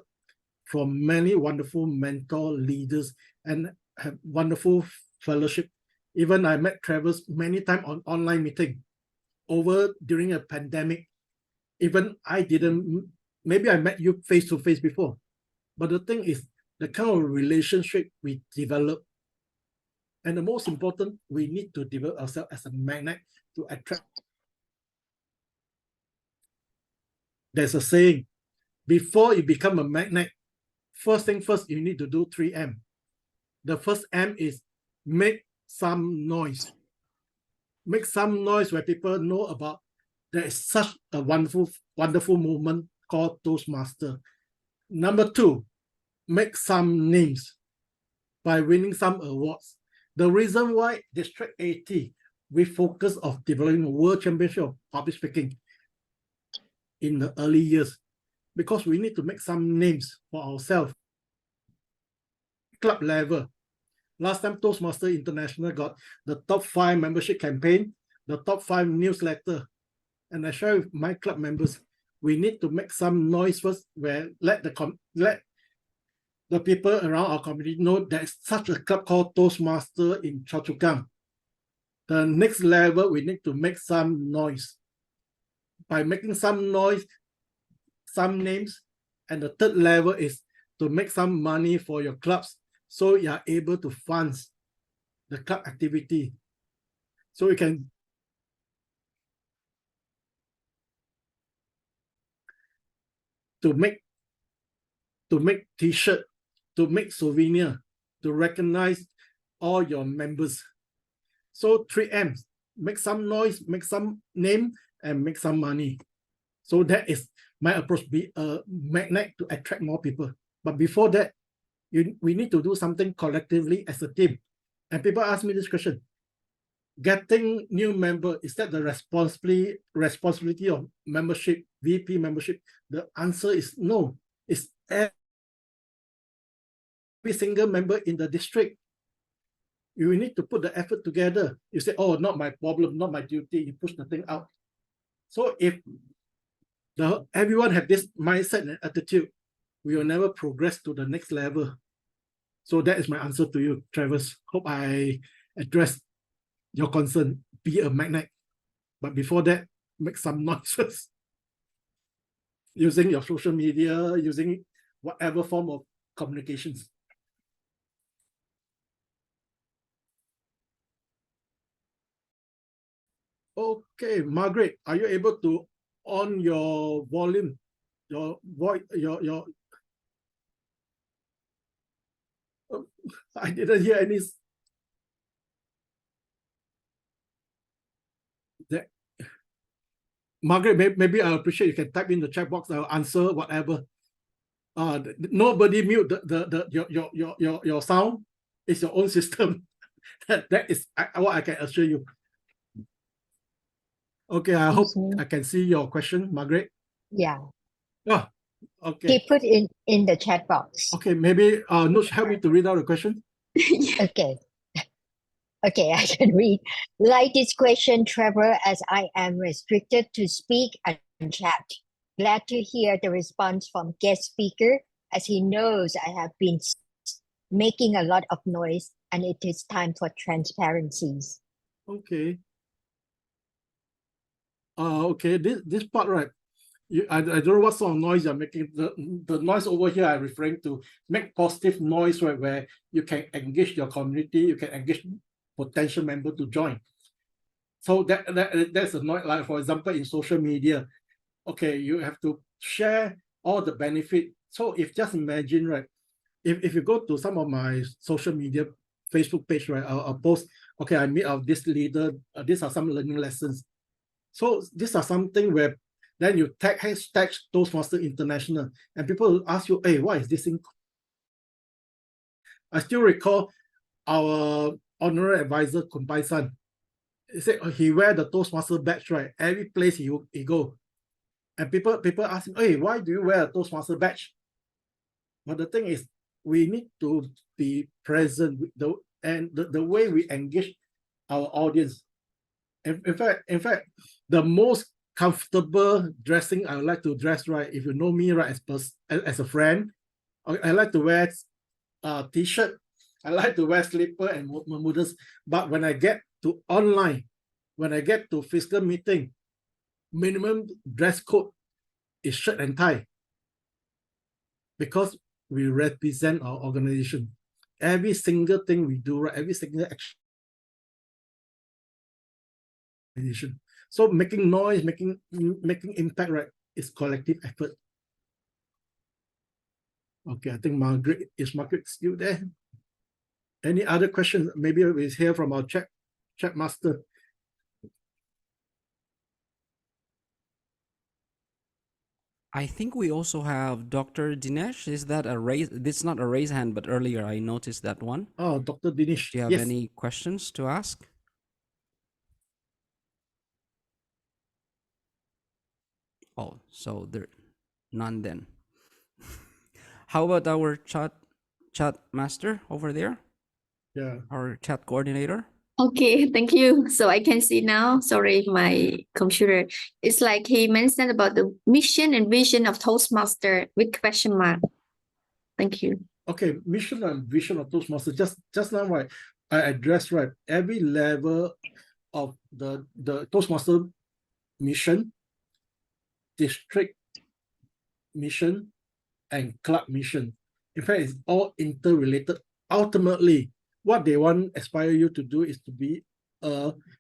E: from many wonderful mentor leaders and have wonderful fellowship. Even I met Travis many times on online meeting over during a pandemic. Even I didn't, maybe I met you face to face before. But the thing is, the kind of relationship we develop, and the most important, we need to develop ourselves as a magnet to attract. There's a saying, before you become a magnet, first thing first, you need to do 3M. The first M is make some noise. Make some noise where people know about there is such a wonderful movement called Toastmaster. Number 2, make some names by winning some awards. The reason why District 80, we focus on developing a world championship of public speaking in the early years, because we need to make some names for ourselves. Club level. Last time Toastmaster International got the top 5 membership campaign, the top 5 newsletter. And I share with my club members, we need to make some noise first, where let the people around our community know there's such a club called Toastmaster in Choa Chu Kang. The next level, we need to make some noise. By making some noise, some names, and the third level is to make some money for your clubs, so you are able to fund the club activity. So you can to make t-shirt, to make souvenir, to recognize all your members. So 3M's, make some noise, make some name, and make some money. So that is my approach, be a magnet to attract more people. But before that, we need to do something collectively as a team. And people ask me this question, getting new member, is that the responsibility of membership, VP membership? The answer is no. It's every single member in the district. You need to put the effort together. You say, oh, not my problem, not my duty. You push the thing out. So if everyone have this mindset and attitude, we will never progress to the next level. So that is my answer to you, Travis. Hope I addressed your concern. Be a magnet. But before that, make some noises. Using your social media, using whatever form of communications. Okay, Margaret, are you able to on your volume, your voice, your I didn't hear any. That Margaret, maybe I appreciate you can type in the chat box. I'll answer whatever. Nobody mute your sound. It's your own system. that is what I can assure you. Okay, I hope I can see your question, Margaret.
K: Yeah.
E: Oh, okay.
K: He put in the chat box.
E: Okay, maybe Nush, help me to read out the question.
K: Okay. Okay, I can read. Like this question, Trevor, as I am restricted to speak and chat. Glad to hear the response from guest speaker, as he knows I have been making a lot of noise and it is time for transparencies.
E: Okay. Okay, this part, right? I don't know what sort of noise you're making. The noise over here I'm referring to, make positive noise, right, where you can engage your community, you can engage potential member to join. So that's a noise, like for example, in social media, okay, you have to share all the benefit. So if just imagine, right, if you go to some of my social media, Facebook page, right, I'll post, okay, I meet out this leader, these are some learning lessons. So these are something where then you tag hashtag Toastmasters International, and people will ask you, hey, what is this thing? I still recall our honorary advisor, Kumpai San. He said he wear the Toastmaster badge, right? Every place he go. And people ask him, hey, why do you wear a Toastmaster badge? But the thing is, we need to be present with the way we engage our audience. In fact, the most comfortable dressing I would like to dress, right? If you know me, right, as a friend, I like to wear a t-shirt. I like to wear slipper and bermudas. But when I get to online, when I get to physical meeting, minimum dress code is shirt and tie, because we represent our organization. Every single thing we do, right? Every single action. So making noise, making impact, right, is collective effort. Okay, I think Margaret still there? Any other questions? Maybe we hear from our chat master.
A: I think we also have Dr. Dinesh. Is that a raise? It's not a raise hand, but earlier I noticed that one.
E: Oh, Dr. Dinesh.
A: Do you have
E: yes.
A: any questions to ask? Oh, so there, none then. How about our chat master over there?
E: Yeah.
A: Our chat coordinator?
M: Okay, thank you. So I can see now. Sorry, my computer. It's like he mentioned about the mission and vision of Toastmaster with question mark. Thank you.
E: Okay, mission and vision of Toastmaster. Just now, right, I addressed, right, every level of the Toastmaster mission, district mission, and club mission. In fact, it's all interrelated. Ultimately, what they want aspire you to do is to be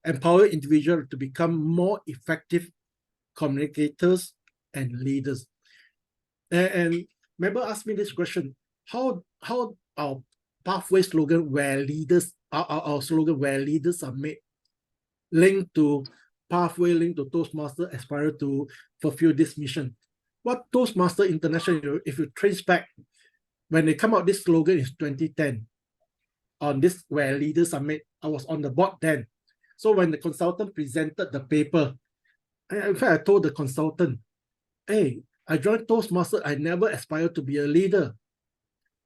E: empower individual to become more effective communicators and leaders. And member asked me this question: how our pathway slogan, where leaders, our slogan, where leaders are made, linked to pathway, linked to Toastmaster, aspire to fulfill this mission. What Toastmaster International, if you trace back, when they come out this slogan is 2010, on this where leaders are made, I was on the board then. So when the consultant presented the paper, in fact, I told the consultant, hey, I joined Toastmaster, I never aspired to be a leader.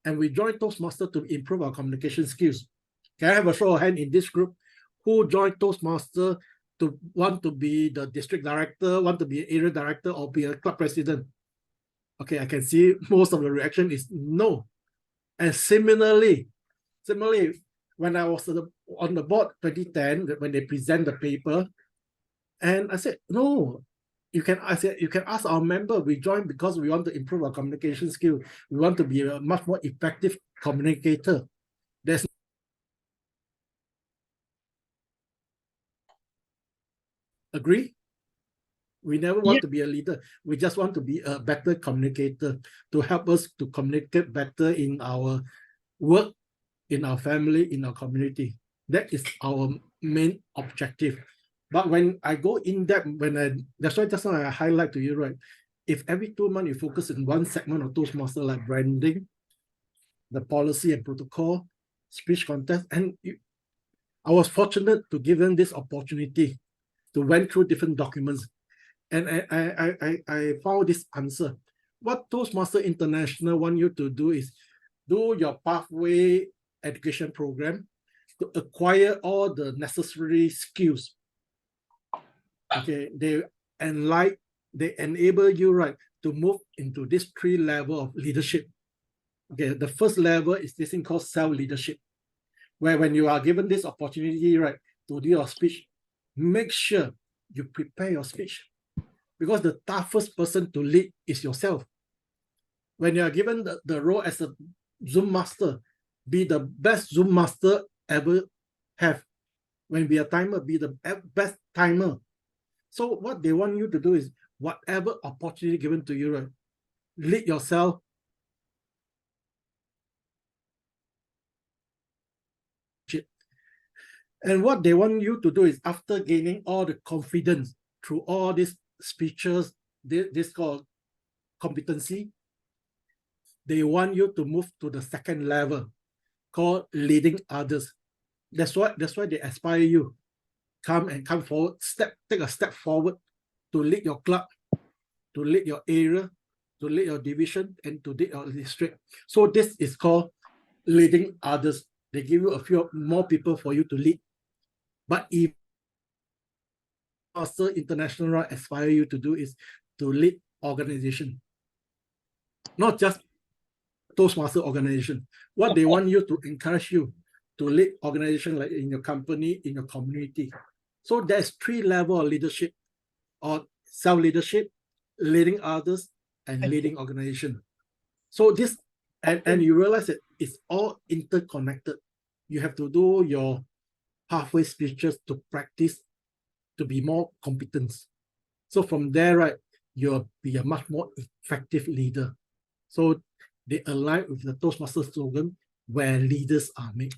E: And we joined Toastmaster to improve our communication skills. Can I have a show of hand in this group who joined Toastmaster to want to be the district director, want to be an area director, or be a club president? Okay, I can see most of the reaction is no. And similarly, when I was on the board 2010, when they present the paper, and I said, no, you can ask our member, we joined because we want to improve our communication skill. We want to be a much more effective communicator. There's agree? We never want to be a leader. We just want to be a better communicator to help us to communicate better in our work, in our family, in our community. That is our main objective. But when I go in depth, that's why just now I highlight to you, right? If every 2 months you focus in one segment of Toastmaster, like branding, the policy and protocol, speech contest, and I was fortunate to give them this opportunity to went through different documents. And I found this answer. What Toastmaster International want you to do is do your pathway education program to acquire all the necessary skills. Okay, they enable you, right, to move into this 3 levels of leadership. Okay, the first level is this thing called self-leadership, where when you are given this opportunity, right, to do your speech, make sure you prepare your speech, because the toughest person to lead is yourself. When you are given the role as a Zoom master, be the best Zoom master ever have. When be a timer, be the best timer. So what they want you to do is whatever opportunity given to you, right, lead yourself. And what they want you to do is, after gaining all the confidence through all these speeches, this called competency, they want you to move to the second level called leading others. That's why they aspire you. Come forward, take a step forward to lead your club, to lead your area, to lead your division, and to lead your district. So this is called leading others. They give you a few more people for you to lead. But if Toastmaster International aspire you to do is to lead organization, not just Toastmaster organization. What they want you to encourage you to lead organization like in your company, in your community. So there's 3 levels of leadership, or self-leadership, leading others, and leading organization. So this, and you realize that it's all interconnected. You have to do your halfway speeches to practice to be more competent. So from there, right, you'll be a much more effective leader. So they align with the Toastmasters slogan, where leaders are made.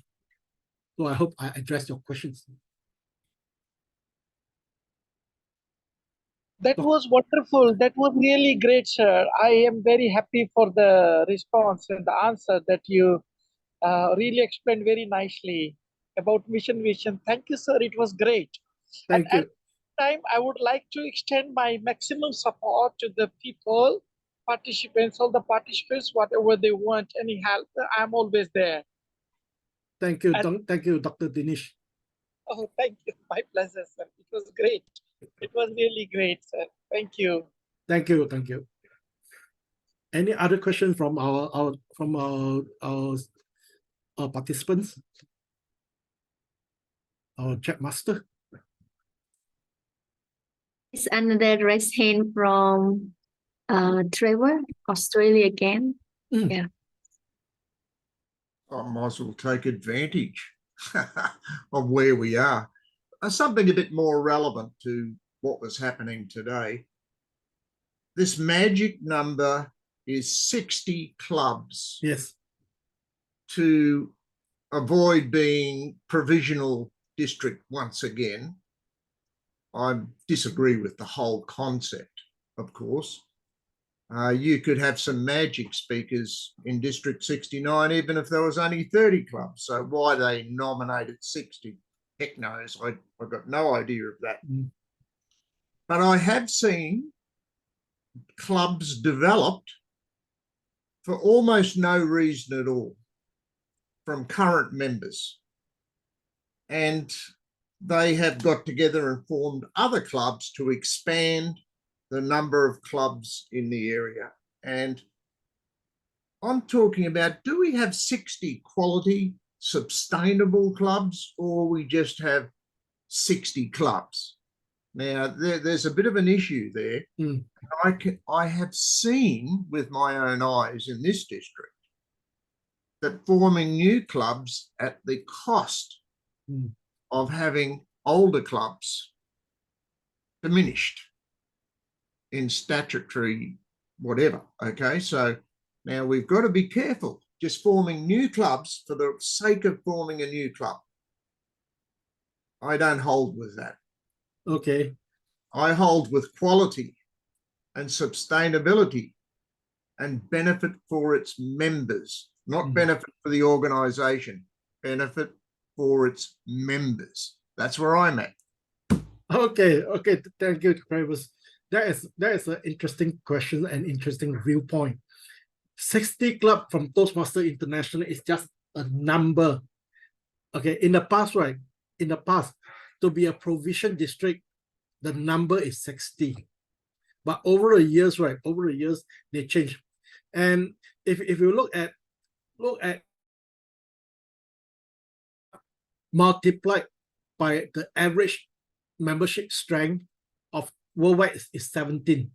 E: So I hope I addressed your questions.
O: That was wonderful. That was really great, sir. I am very happy for the response and the answer that you really explained very nicely about mission vision. Thank you, sir. It was great.
E: Thank you.
O: At the time, I would like to extend my maximum support to the people, participants, all the participants, whatever they want, any help, I'm always there.
E: Thank you. Thank you, Dr. Dinesh.
O: Oh, thank you. My pleasure, sir. It was great. It was really great, sir. Thank you.
E: Thank you. Thank you. Any other questions from our participants? Our chat master.
M: It's another raised hand from Trevor, Australia again. Yeah.
N: I might as well take advantage of where we are. Something a bit more relevant to what was happening today. This magic number is 60 clubs.
E: Yes.
N: To avoid being provisional district once again. I disagree with the whole concept, of course. You could have some magic speakers in District 69, even if there was only 30 clubs. So why they nominated 60, heck knows. I've got no idea of that. But I have seen clubs developed for almost no reason at all from current members. And they have got together and formed other clubs to expand the number of clubs in the area. And I'm talking about, do we have 60 quality, sustainable clubs, or we just have 60 clubs? Now, there's a bit of an issue there. I have seen with my own eyes in this district that forming new clubs at the cost of having older clubs diminished in statutory whatever, okay? So now we've got to be careful just forming new clubs for the sake of forming a new club. I don't hold with that.
E: Okay.
N: I hold with quality and sustainability and benefit for its members, not benefit for the organisation, benefit for its members. That's where I'm at.
E: Okay, okay, thank you, Travis. That is an interesting question and interesting viewpoint. 60 club from Toastmasters International is just a number. Okay, in the past, right? In the past, to be a provision district, the number is 60. But over the years, right? Over the years, they changed. And if you look at multiplied by the average membership strength of worldwide is 17.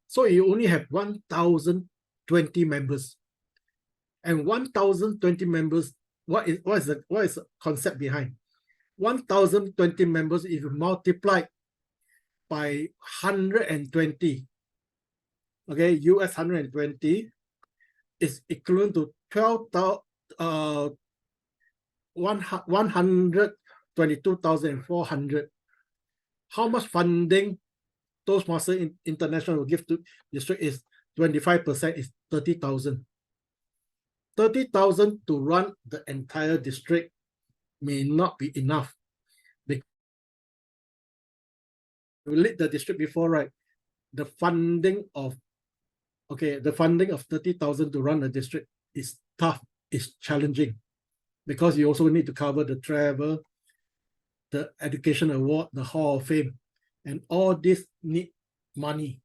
E: So you only have 1,020 members. And 1,020 members, what is the concept behind? 1,020 members, if you multiply by 120, okay, US 120 is equivalent to 122,400. How much funding Toastmasters International will give to district is 25% is 30,000. 30,000 to run the entire district may not be enough. Because you lead the district before, right? the funding of, the funding of 30,000 to run a district is tough, is challenging, because you also need to cover the travel, the education award, the Hall of Fame, and all this need money.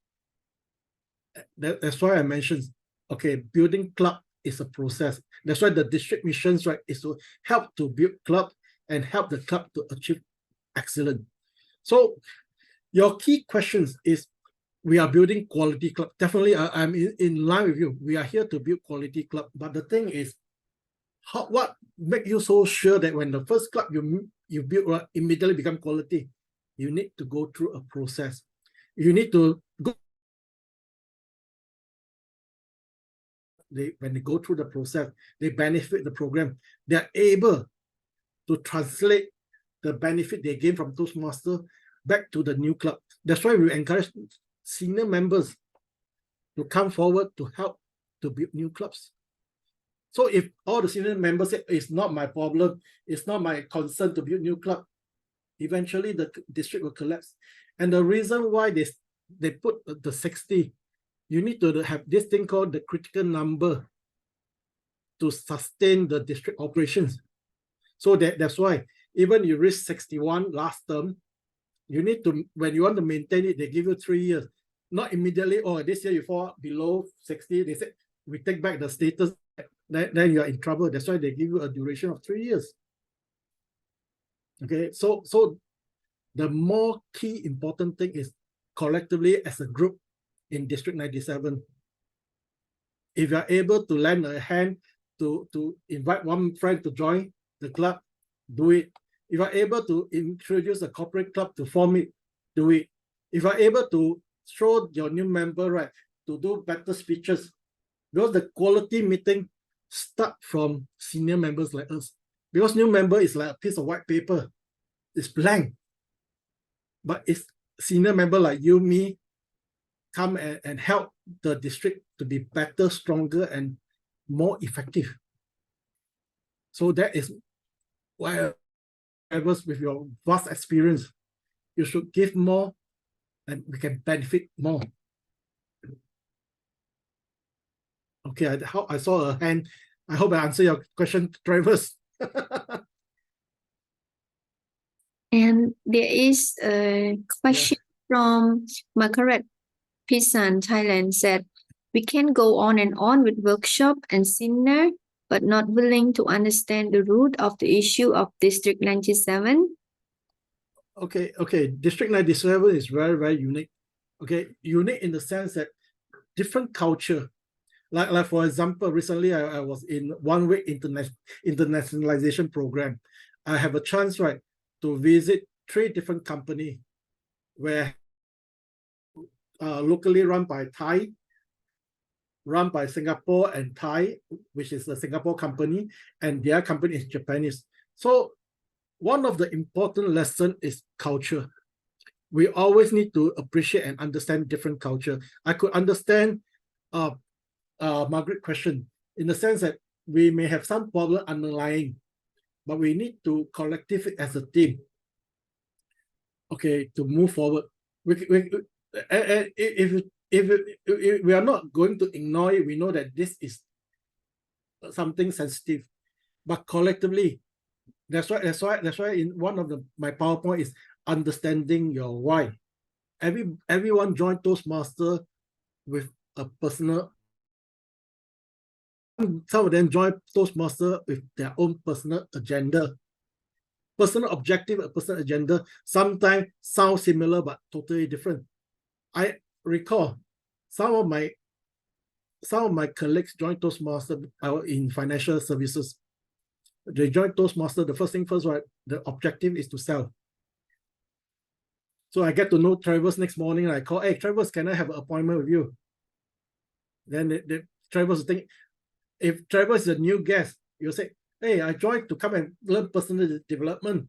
E: That's why I mentioned, building club is a process. That's why the district missions, right, is to help to build club and help the club to achieve excellence. So your key questions is, we are building quality club. Definitely, I'm in line with you. We are here to build quality club. But the thing is, what makes you so sure that when the first club you build immediately become quality? You need to go through a process. You need to go. When they go through the process, they benefit the program. They are able to translate the benefit they gain from Toastmasters back to the new club. That's why we encourage senior members to come forward to help to build new clubs. So if all the senior members say, it's not my problem, it's not my concern to build new club, eventually the district will collapse. And the reason why they put the 60, you need to have this thing called the critical number to sustain the district operations. So that's why even you reach 61 last term, you need to, when you want to maintain it, they give you 3 years. Not immediately, this year you fall below 60, they say, we take back the status, then you are in trouble. That's why they give you a duration of 3 years. Okay, so the more key important thing is collectively as a group in District 97, if you are able to lend a hand to invite one friend to join the club, do it. If you are able to introduce a corporate club to form it, do it. If you are able to show your new member, right, to do better speeches, because the quality meeting start from senior members like us. Because new member is like a piece of white paper. It's blank. But it's senior member like you, me, come and help the district to be better, stronger, and more effective. So that is why, with your vast experience, you should give more and we can benefit more. Okay, I saw a hand. I hope I answer your question, Travis.
M: And there is a question from Margaret Pisan, Thailand, said, we can go on and on with workshop and seminar, but not willing to understand the root of the issue of District 97.
E: Okay. District 97 is very, very unique. Okay, unique in the sense that different culture. Like for example, recently I was in 1 week internationalization program. I have a chance, right, to visit 3 different companies where locally run by Thai, run by Singapore and Thai, which is a Singapore company, and their company is Japanese. So one of the important lessons is culture. We always need to appreciate and understand different culture. I could understand Margaret's question in the sense that we may have some problem underlying, but we need to collectively as a team, to move forward. If we are not going to ignore it, we know that this is something sensitive, but collectively, that's why in one of my PowerPoint is understanding your why. Everyone joined Toastmasters with a personal. Some of them join Toastmasters with their own personal agenda. Personal objective and personal agenda sometimes sound similar but totally different. I recall some of my colleagues joined Toastmasters in financial services. They joined Toastmasters, the first thing first, right? The objective is to sell. So I get to know Travis next morning, and I call, hey, Travis, can I have an appointment with you? Then Travis think, if Travis is a new guest, you'll say, hey, I joined to come and learn personal development.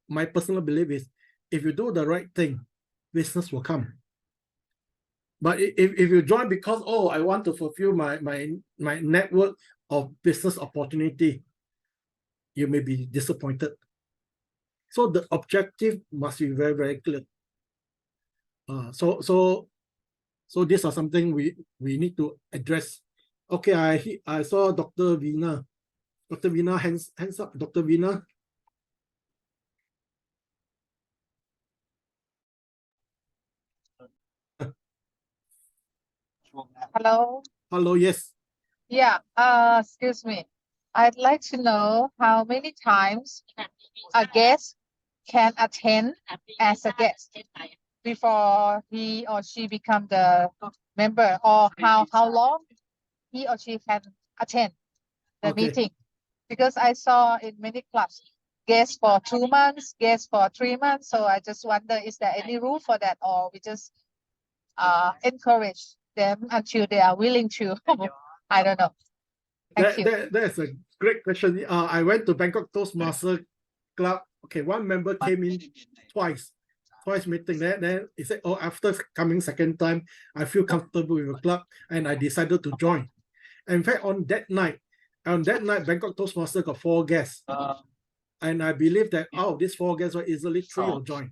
E: My personal belief is, if you do the right thing, business will come. But if you join because, I want to fulfill my network of business opportunity, you may be disappointed. So the objective must be very, very clear. So these are something we need to address. Okay, I saw Dr. Veena. Dr. Veena, hands up, Dr. Veena.
P: Hello.
E: Hello, yes.
P: Yeah, excuse me. I'd like to know how many times a guest can attend as a guest before he or she become the member, or how long he or she can attend the
E: Okay.
P: meeting. Because I saw in many clubs, guests for 2 months, guests for 3 months. So I just wonder, is there any rule for that, or we just encourage them until they are willing to? I don't know. Thank you.
E: That's a great question. I went to Bangkok Toastmaster Club. Okay, one member came in twice meeting. Then he said, oh, after coming second time, I feel comfortable with the club and I decided to join. In fact, on that night, Bangkok Toastmaster got 4 guests. And I believe that out of these 4 guests, easily 3 will join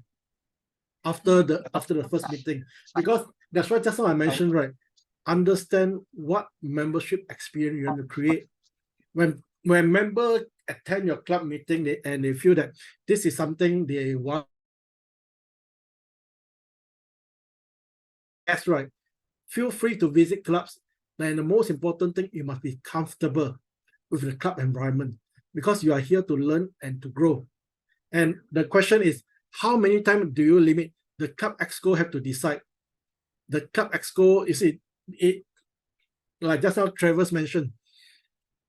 E: after the first meeting. Because that's why just now I mentioned, right? Understand what membership experience you want to create. When members attend your club meeting and they feel that this is something they want. That's right. Feel free to visit clubs. And the most important thing, you must be comfortable with the club environment because you are here to learn and to grow. And the question is, how many times do you limit? The club exco have to decide. The club exco, you see, like just now Travis mentioned,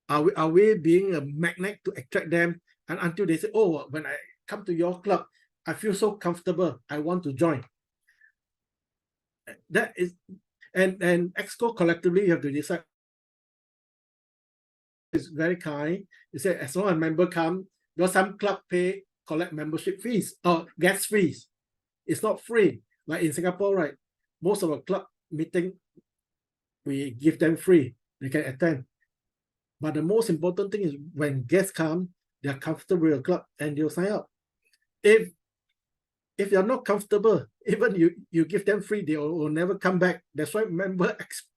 E: are we being a magnet to attract them? And until they say, oh, when I come to your club, I feel so comfortable, I want to join. That is, and exco collectively, you have to decide. It's very kind. You say, as long as a member come, because some club collect membership fees or guest fees. It's not free. Like in Singapore, right? Most of our club meeting, we give them free. They can attend. But the most important thing is when guests come, they're comfortable with the club and they'll sign up. If they're not comfortable, even you give them free, they will never come back. That's why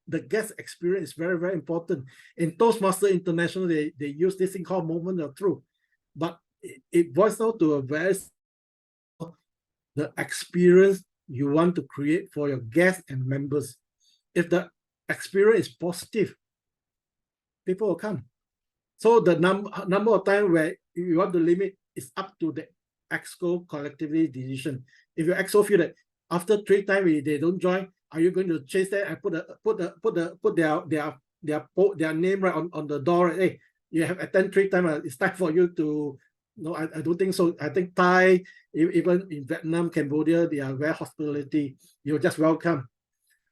E: the guest experience is very, very important. In Toastmaster International, they use this thing called moment of truth. But it boils down to the experience you want to create for your guests and members. If the experience is positive, people will come. So the number of times where you want to limit is up to the exco collectively decision. If your exco feel that after 3 times they don't join, are you going to chase them and put their name right on the door? Right? Hey, you have attended 3 times. It's time for you to. No, I don't think so. I think Thai, even in Vietnam, Cambodia, they are very hospitality. You're just welcome.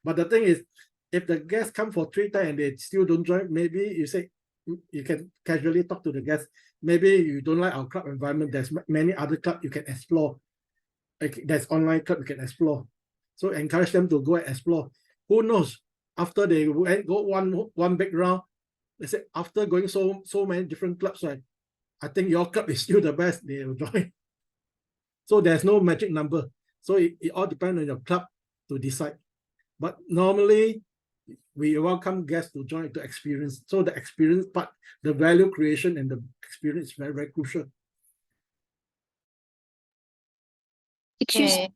E: But the thing is, if the guests come for 3 times and they still don't join, maybe you say you can casually talk to the guests. Maybe you don't like our club environment. There's many other clubs you can explore. Like there's online club you can explore. So encourage them to go and explore. Who knows? After they go one big round, they say after going so many different clubs, right? I think your club is still the best. They will join. So there's no magic number. So it all depends on your club to decide. But normally, we welcome guests to join to experience. So the experience part, the value creation and the experience is very, very crucial.
P: Okay.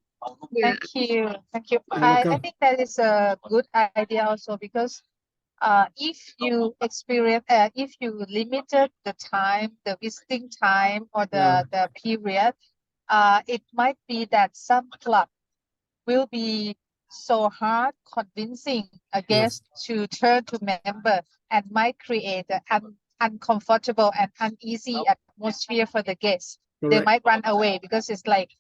P: Thank you. Thank you.
E: You're
P: I
E: welcome.
P: think that is a good idea also because if you limited the time, the visiting time or the period, it might be that some club will be so hard convincing a guest to turn to member and might create an uncomfortable and uneasy atmosphere for the guests. They
E: Correct.
P: might run away because it's like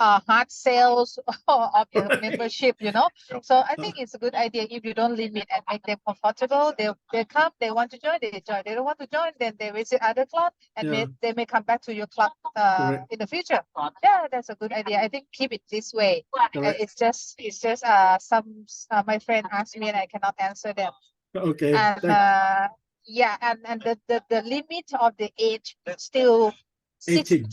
P: hard sales of your membership, you know. So I think it's a good idea if you don't limit and make them comfortable. They come, they want to join, they join. They don't want to join, then they visit other club and they may come back to your club in the future. Yeah, that's a good idea. I think keep it this way. It's just some my friend asked me and I cannot answer them.
E: Okay.
P: And yeah, and the limit of the age still
E: 18.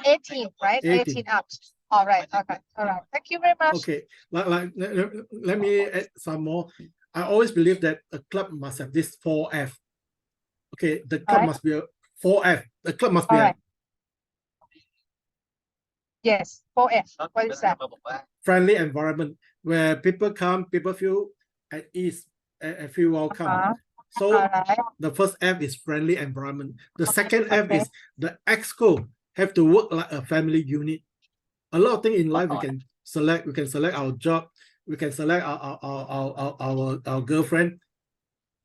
P: 18, right? 18 up. All right. Okay. All right. Thank you very much.
E: Okay. Let me add some more. I always believe that a club must have this 4F. Okay, the club must be a 4F. The club must be a
P: Yes, 4F. What is that?
E: friendly environment where people come, people feel at ease and feel welcome. So the first F is friendly environment. The second F is the exco have to work like a family unit. A lot of things in life we can select. We can select our job. We can select our girlfriend.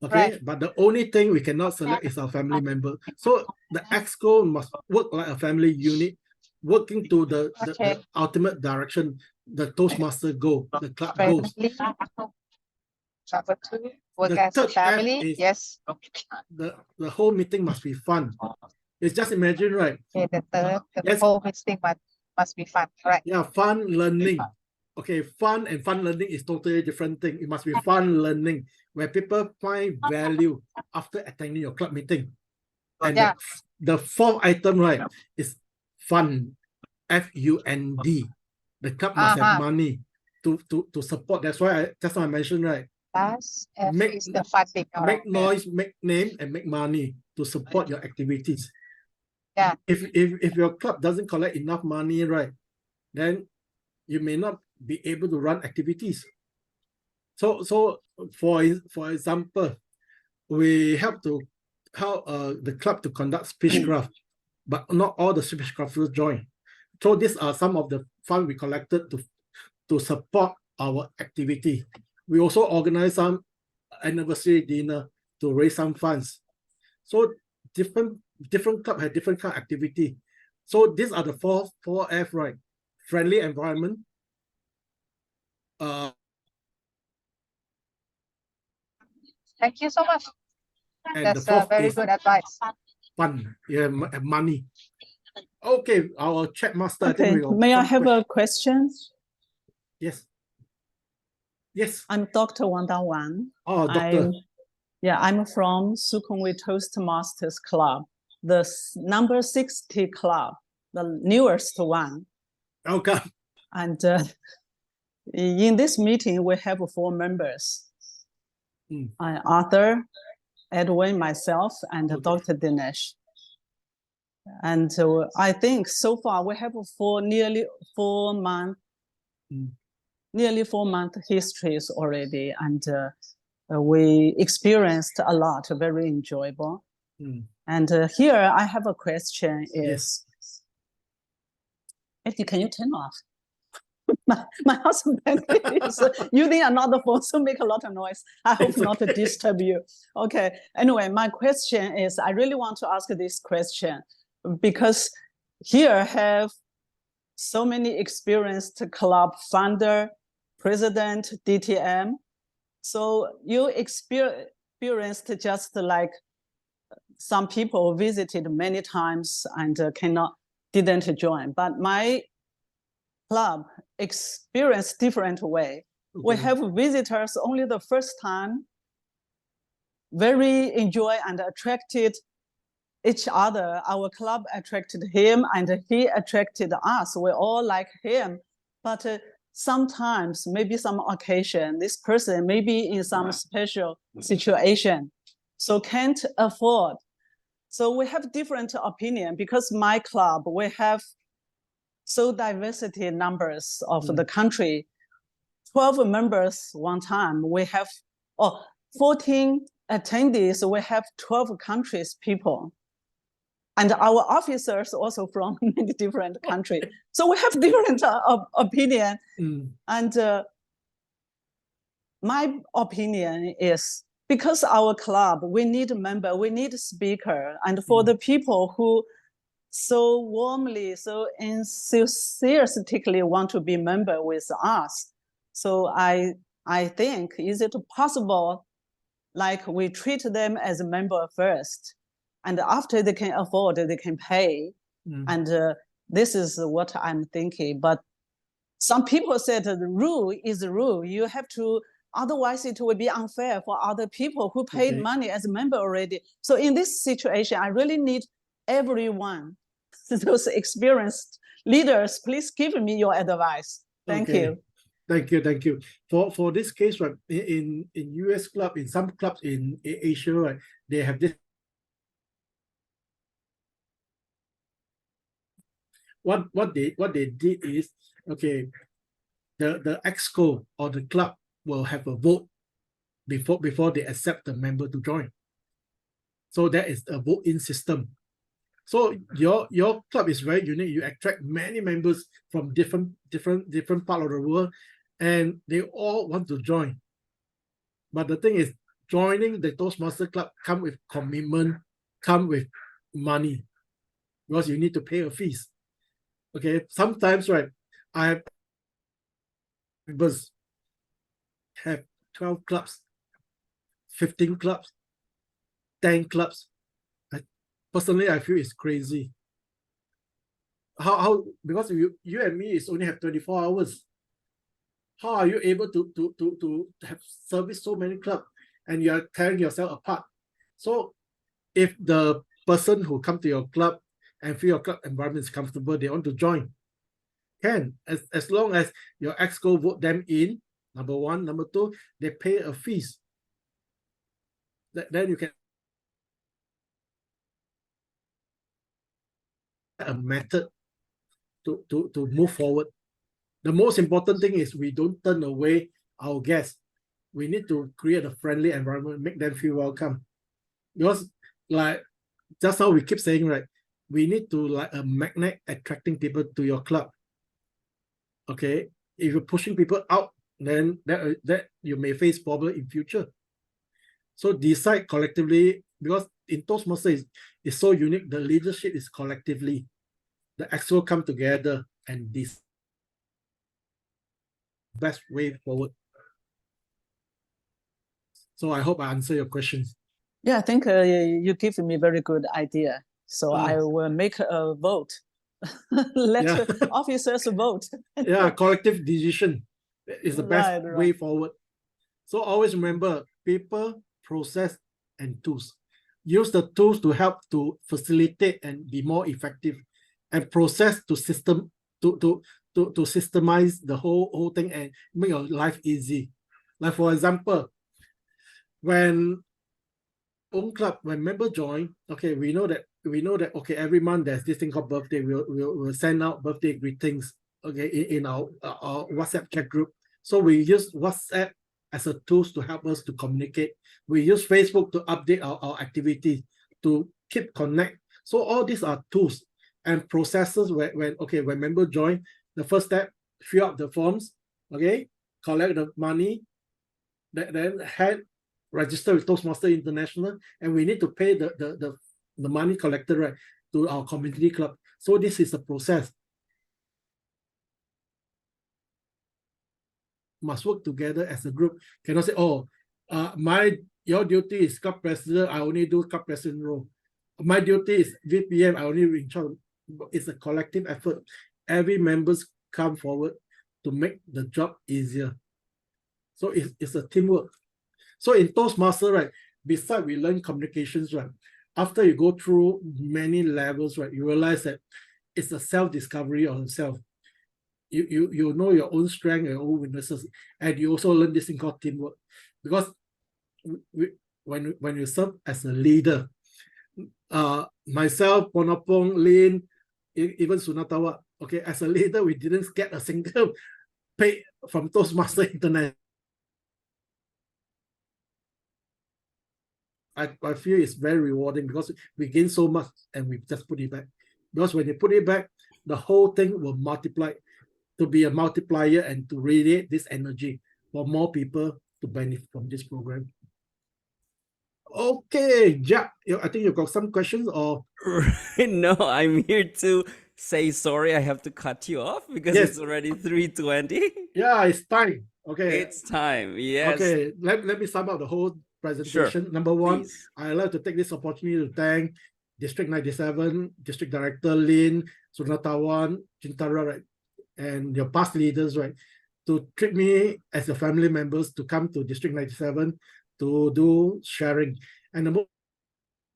E: Okay, but the only thing we cannot select is our family member. So the exco must work like a family unit, working to the ultimate direction, the Toastmaster goal, the club goals.
P: Number 2, work as a family. Yes.
E: The whole meeting must be fun. It's just imagine, right?
P: Okay, the third, the whole meeting must be fun, right?
E: Yeah, fun learning. Okay, fun and fun learning is totally different thing. It must be fun learning where people find value after attending your club meeting. And the fourth item, right, is fund. F-U-N-D. The club must have money to support. That's why just I mentioned, right?
P: Make is the funding.
E: Make noise, make name, and make money to support your activities.
P: Yeah.
E: If your club doesn't collect enough money, right, then you may not be able to run activities. So for example, we help the club to conduct speechcraft, but not all the speechcrafters join. So these are some of the funds we collected to support our activity. We also organize some anniversary dinner to raise some funds. So different club have different kind of activity. So these are the four F, right? Friendly environment.
P: Thank you so much. That's very good advice.
E: Fun, yeah, money. Okay, our chat master.
J: Okay, may I have a question?
E: Yes. Yes.
J: I'm Dr. Wang Dangwan.
E: Oh, doctor.
J: I'm from Sukhumvit Toastmasters Club, the number 60 club, the newest one.
E: Okay.
J: And in this meeting, we have 4 members. Arthur, Edwin, myself, and Dr. Dinesh. And I think so far we have nearly 4 month histories already, and we experienced a lot, very enjoyable. And here I have a question: is Eddie, can you turn off? My husband is using another phone, so make a lot of noise. I hope not to disturb you. Okay. Anyway, my question is, I really want to ask this question because here have so many experienced club founder, president, DTM. So you experienced just like some people visited many times and didn't join. But my club experienced different way. We have visitors only the first time, very enjoy and attracted each other. Our club attracted him and he attracted us. We all like him. But sometimes, maybe some occasion, this person may be in some special situation, so can't afford. So we have different opinion because my club, we have so diversity numbers of the country, 12 members one time, we have 14 attendees, we have 12 countries people. And our officers also from many different countries. So we have different opinion. And my opinion is, because our club, we need a member, we need a speaker. And for the people who so warmly, so enthusiastically want to be member with us. So I think, is it possible, like we treat them as a member first, and after they can afford, they can pay. And this is what I'm thinking. But some people said the rule is the rule. You have to, otherwise it will be unfair for other people who paid money as a member already. So in this situation, I really need everyone those experienced leaders, please give me your advice. Thank
E: Okay.
J: you.
E: Thank you. For this case, right, in US club, in some clubs in Asia, right, they have this. What they did is, okay, the exco or the club will have a vote before they accept the member to join. So that is a vote-in system. So your club is very unique. You attract many members from different part of the world, and they all want to join. But the thing is, joining the Toastmaster club come with commitment, come with money, because you need to pay a fees. Okay, sometimes, right, I have members have 12 clubs, 15 clubs, 10 clubs. Personally, I feel it's crazy. How because you and me is only have 24 hours. How are you able to have service so many clubs and you are tearing yourself apart? So if the person who come to your club and feel your club environment is comfortable, they want to join, can, as long as your exco vote them in, number one. Number two, they pay a fees. Then you can a method to move forward. The most important thing is we don't turn away our guests. We need to create a friendly environment, make them feel welcome. Because like just how we keep saying, right, we need to like a magnet attracting people to your club. Okay, if you're pushing people out, then that you may face problem in future. So decide collectively, because in Toastmasters is so unique. The leadership is collectively. The exco come together and this best way forward. So I hope I answer your questions.
J: Yeah, I think you give me very good idea. So I will make a vote. Let officers vote.
E: Yeah, collective decision is the best way forward. So always remember people, process, and tools. Use the tools to help to facilitate and be more effective, and process to systemize the whole thing and make your life easy. Like for example, when own club, when member join, okay, we know that okay, every month there's this thing called birthday. We'll send out birthday greetings, okay, in our WhatsApp chat group. So we use WhatsApp as a tool to help us to communicate. We use Facebook to update our activities, to keep connect. So all these are tools and processes when member join, the first step, fill up the forms, okay, collect the money, then register with Toastmasters International, and we need to pay the money collected, right, to our community club. So this is the process. Must work together as a group. Cannot say, oh, your duty is club president, I only do club president role. My duty is VPM, I only in charge. It's a collective effort. Every members come forward to make the job easier. So it's a teamwork. So in Toastmaster, right, besides we learn communications, right, after you go through many levels, right, you realize that it's a self-discovery on yourself. You know your own strength, your own weaknesses, and you also learn this thing called teamwork. Because when you serve as a leader, myself, Ponopong, Lin, even Sunatawa, okay, as a leader, we didn't get a single pay from Toastmaster Internet. I feel it's very rewarding because we gain so much and we just put it back. Because when you put it back, the whole thing will multiply, to be a multiplier and to radiate this energy for more people to benefit from this program. Okay, Jack, I think you've got some questions or?
A: No, I'm here to say sorry. I have to cut you off because it's already 3:20.
E: Yeah, it's time. Okay.
A: It's time, yes.
E: Okay, let me sum up the whole presentation.
A: Sure.
E: Number one,
A: Please.
E: I'd like to take this opportunity to thank District 97, District Director Lin, Sunatawan, Chintara, right, and your past leaders, right, to treat me as a family members to come to District 97 to do sharing. And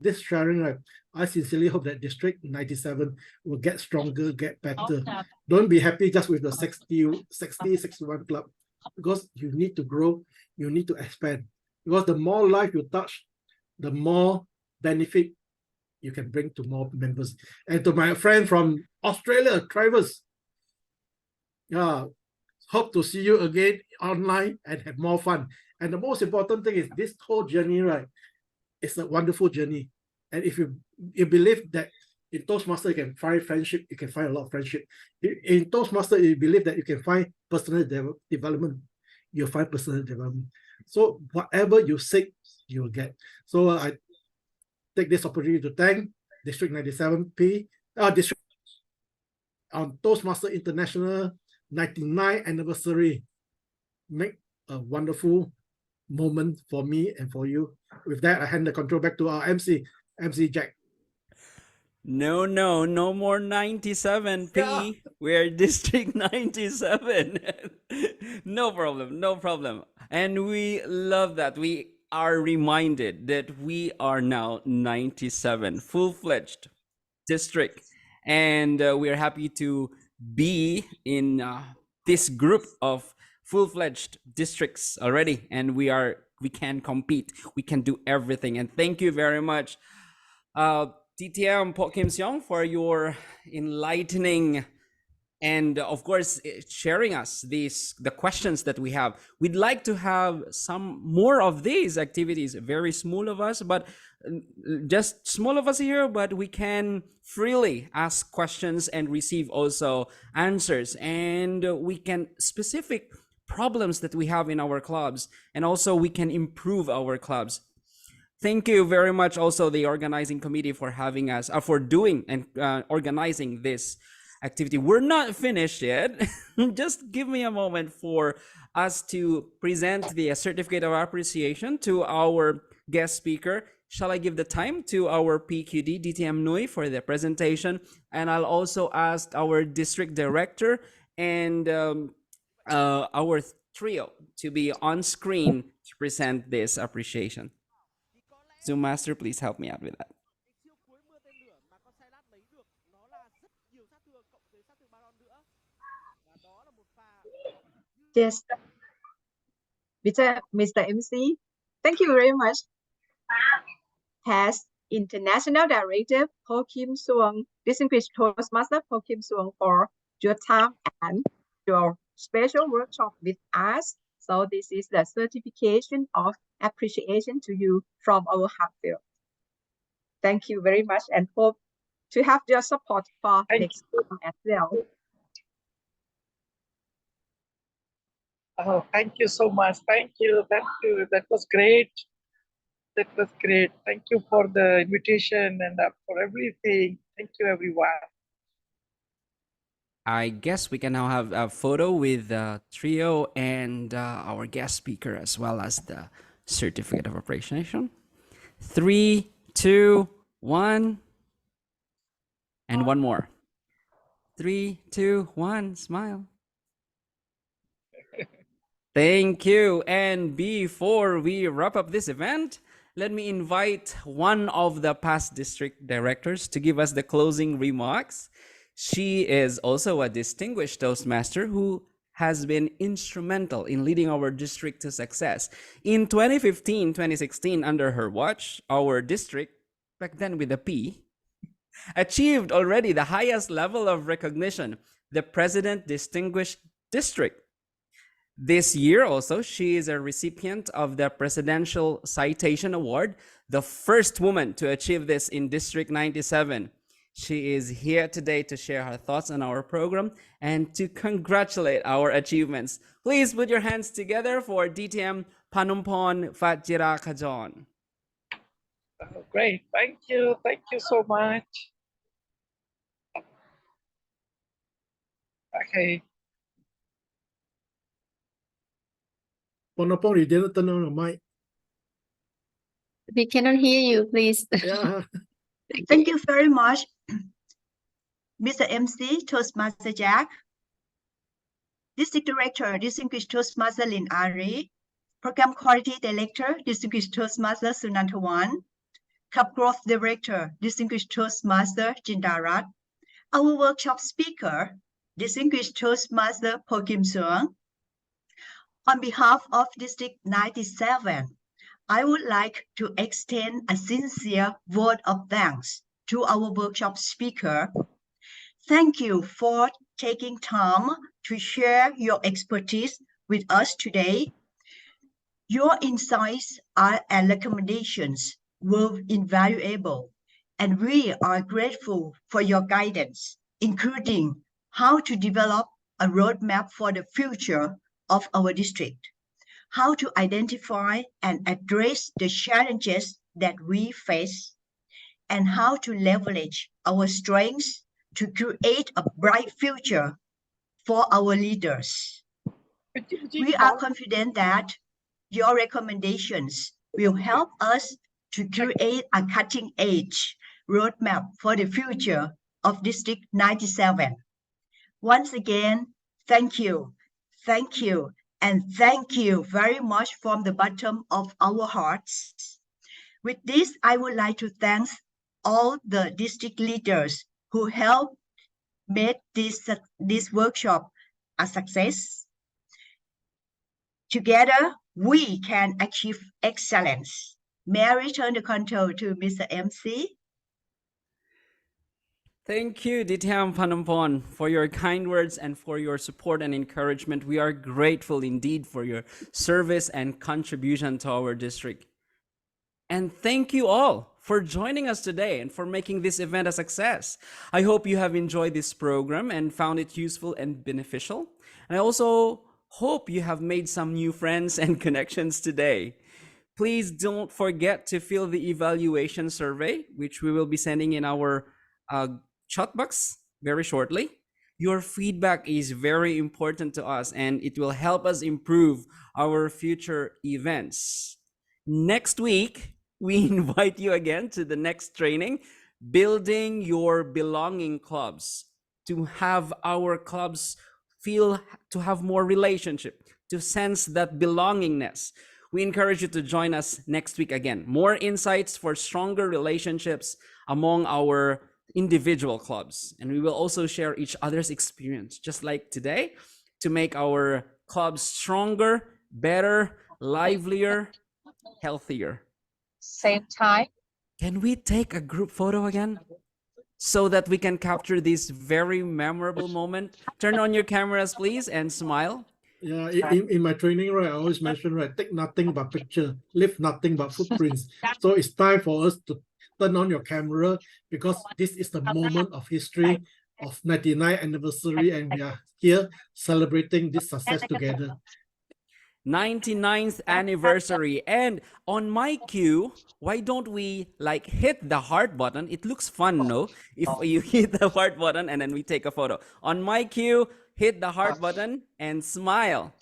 E: this sharing, right, I sincerely hope that District 97 will get stronger, get better. Don't be happy just with the 61 club, because you need to grow, you need to expand. Because the more life you touch, the more benefit you can bring to more members. And to my friend from Australia, Travis, hope to see you again online and have more fun. And the most important thing is this whole journey, right? It's a wonderful journey. And if you believe that in Toastmasters you can find friendship, you can find a lot of friendship. In Toastmasters, you believe that you can find personal development, you'll find personal development. So whatever you seek, you will get. So I take this opportunity to thank District 97P, District on Toastmaster International 99th anniversary. Make a wonderful moment for me and for you. With that, I hand the control back to our MC Jack.
A: No more 97P.
E: Yeah.
A: We're District 97. No problem. And we love that. We are reminded that we are now 97, full-fledged district. And we are happy to be in this group of full-fledged districts already. And we can compete. We can do everything. And thank you very much, TTM Poh Kim Siong, for your enlightening and of course sharing us the questions that we have. We'd like to have some more of these activities, very small of us, but just small of us here, but we can freely ask questions and receive also answers, and we can specific problems that we have in our clubs, and also we can improve our clubs. Thank you very much also the organizing committee for having us, for doing and organizing this activity. We're not finished yet. Just give me a moment for us to present the certificate of appreciation to our guest speaker. Shall I give the time to our PQD, DTM Nui, for the presentation? And I'll also ask our district director and our trio to be on screen to present this appreciation. Zoom Master, please help me out with that.
C: Yes, Mr. MC, thank you very much. Past International Director Poh Kim Siong, Distinguished Toastmaster Poh Kim Siong, for your time and your special workshop with us. So this is the certification of appreciation to you from our heartfelt. Thank you very much, and hope to have your support for next time as well.
O: Oh, thank you so much. Thank you. That was great. Thank you for the invitation and for everything. Thank you, everyone.
A: I guess we can now have a photo with the trio and our guest speaker, as well as the certificate of appreciation. 3, 2, 1. And one more. 3, 2, 1. Smile. Thank you. And before we wrap up this event, let me invite one of the past district directors to give us the closing remarks. She is also a distinguished Toastmaster who has been instrumental in leading our district to success. In 2015-2016, under her watch, our district, back then with a P, achieved already the highest level of recognition, the President Distinguished District. This year also, she is a recipient of the Presidential Citation Award, the first woman to achieve this in District 97. She is here today to share her thoughts on our program and to congratulate our achievements. Please put your hands together for DTM Panumpon Fatjira Kajon.
O: Oh, great. Thank you. Thank you so much. Okay.
E: Ponopon, you didn't turn on the mic.
M: We cannot hear you, please.
E: Yeah.
F: Thank you very much, Mr. MC, Toastmaster Jack, District Director, Distinguished Toastmaster Lin Ari, Program Quality Director, Distinguished Toastmaster Sunantawan, Club Growth Director, Distinguished Toastmaster Jindarat, our workshop speaker, Distinguished Toastmaster Poh Kim Siong. On behalf of District 97, I would like to extend a sincere word of thanks to our workshop speaker. Thank you for taking time to share your expertise with us today. Your insights and recommendations were invaluable, and we are grateful for your guidance, including how to develop a roadmap for the future of our district, how to identify and address the challenges that we face, and how to leverage our strengths to create a bright future for our leaders. We are confident that your recommendations will help us to create a cutting-edge roadmap for the future of District 97. Once again, thank you, and thank you very much from the bottom of our hearts. With this, I would like to thank all the district leaders who helped make this workshop a success. Together, we can achieve excellence. May I return the control to Mr. MC?
A: Thank you, Ditiam Panampon, for your kind words and for your support and encouragement. We are grateful indeed for your service and contribution to our district. And thank you all for joining us today and for making this event a success. I hope you have enjoyed this program and found it useful and beneficial. And I also hope you have made some new friends and connections today. Please don't forget to fill the evaluation survey, which we will be sending in our chat box very shortly. Your feedback is very important to us and it will help us improve our future events. Next week, we invite you again to the next training, Building Your Belonging Clubs, to have our clubs feel to have more relationship, to sense that belongingness. We encourage you to join us next week again. More insights for stronger relationships among our individual clubs. And we will also share each other's experience, just like today, to make our clubs stronger, better, livelier, healthier.
P: Same time.
A: Can we take a group photo again so that we can capture this very memorable moment? Turn on your cameras, please, and smile.
E: Yeah, in my training, right, I always mention, right, take nothing but picture, leave nothing but footprints. So it's time for us to turn on your camera because this is the moment of history of 99th anniversary and we are here celebrating this success together.
A: 99th anniversary. And on my cue, why don't we like hit the heart button? It looks fun, no? If you hit the heart button and then we take a photo. On my cue, hit the heart button and smile.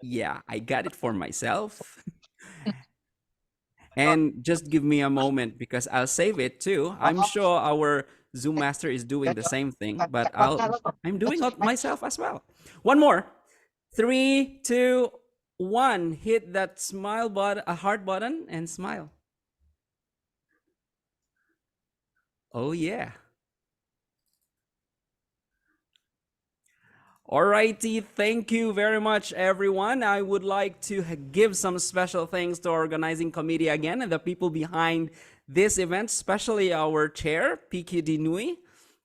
A: Yeah, I got it for myself. And just give me a moment because I'll save it too. I'm sure our Zoom master is doing the same thing, but I'm doing it myself as well. One more. 3, 2, 1. Hit that smile button, a heart button, and smile. Oh yeah. Alrighty, thank you very much, everyone. I would like to give some special thanks to our organizing committee again and the people behind this event, especially our chair, PQD Nui,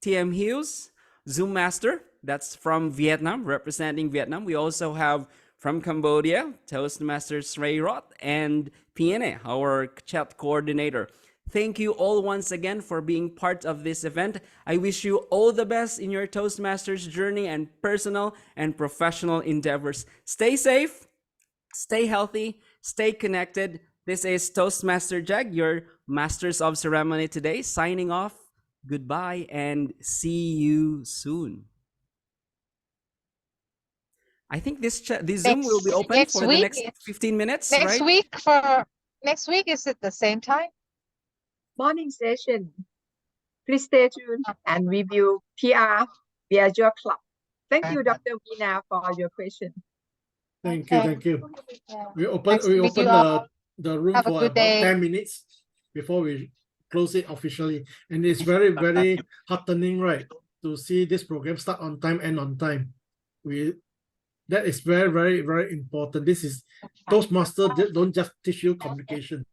A: TM Hughes, Zoom Master, that's from Vietnam, representing Vietnam. We also have from Cambodia, Toastmasters Ray Roth, and PNA, our chat coordinator. Thank you all once again for being part of this event. I wish you all the best in your Toastmasters journey and personal and professional endeavors. Stay safe, stay healthy, stay connected. This is Toastmaster Jag, your Masters of Ceremony today, signing off. Goodbye and see you soon. I think this Zoom will be open for the next 15 minutes,
P: Next
A: right?
P: Next week, is it the same time?
C: Morning session. Please stay tuned and we will PR via your club. Thank you, Dr. Veena, for your question.
E: Thank you,
P: Okay.
E: thank you.
P: Yeah.
E: We open
P: Nice to meet you
E: the
P: all.
E: room
P: Have a
E: for
P: good
E: about
P: day.
E: 10 minutes before we close it officially. And it's very, very heartening, right, to see this program start on time, end on time. That is very, very, very important. This is Toastmasters don't just teach you communication.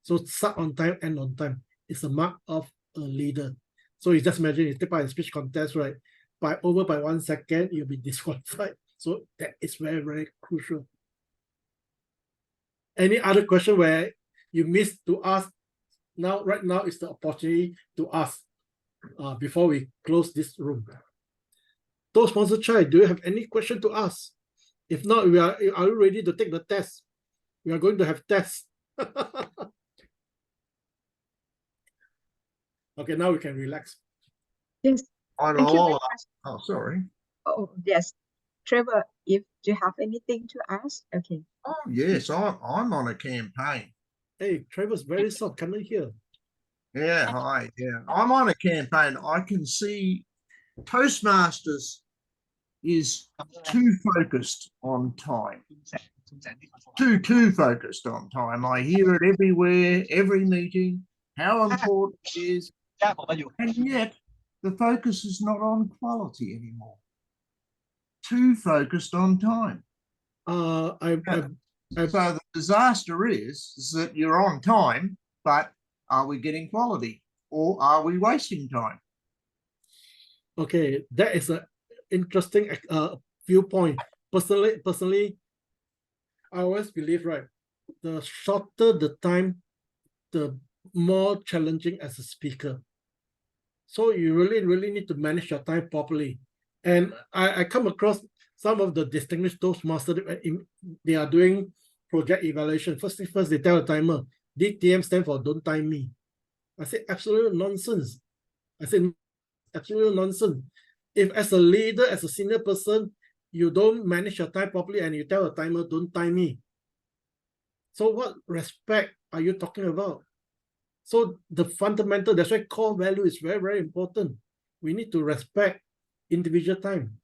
E: So start on time, end on time. It's a mark of a leader. So you just imagine you take part in speech contest, right? By 1 second, you'll be disqualified. So that is very, very crucial. Any other question where you missed to ask? Now, right now is the opportunity to ask before we close this room. Toastmaster Chai, do you have any question to ask? If not, are you ready to take the test? We are going to have tests. Okay, now we can relax.
C: Yes.
N: I
C: Thank you very
N: know.
C: much.
N: Oh, sorry.
C: Oh, yes. Trevor, if you have anything to ask, okay.
N: Oh, yes, I'm on a campaign.
E: Hey, Trevor's very soft. Come in here.
N: Yeah, hi. Yeah, I'm on a campaign. I can see Toastmasters is too focused on time. Too focused on time. I hear it everywhere, every meeting, how important it is. And yet the focus is not on quality anymore. Too focused on time. So the disaster is that you're on time, but are we getting quality or are we wasting time?
E: Okay, that is an interesting viewpoint. Personally, I always believe, right, the shorter the time, the more challenging as a speaker. So you really need to manage your time properly. And I come across some of the distinguished Toastmasters, they are doing project evaluation. First thing first, they tell the timer, DTM stand for don't time me. I say, absolute nonsense. I said, absolute nonsense. If as a leader, as a senior person, you don't manage your time properly and you tell a timer, don't time me. So what respect are you talking about? So the fundamental, that's why core value is very, very important. We need to respect individual time.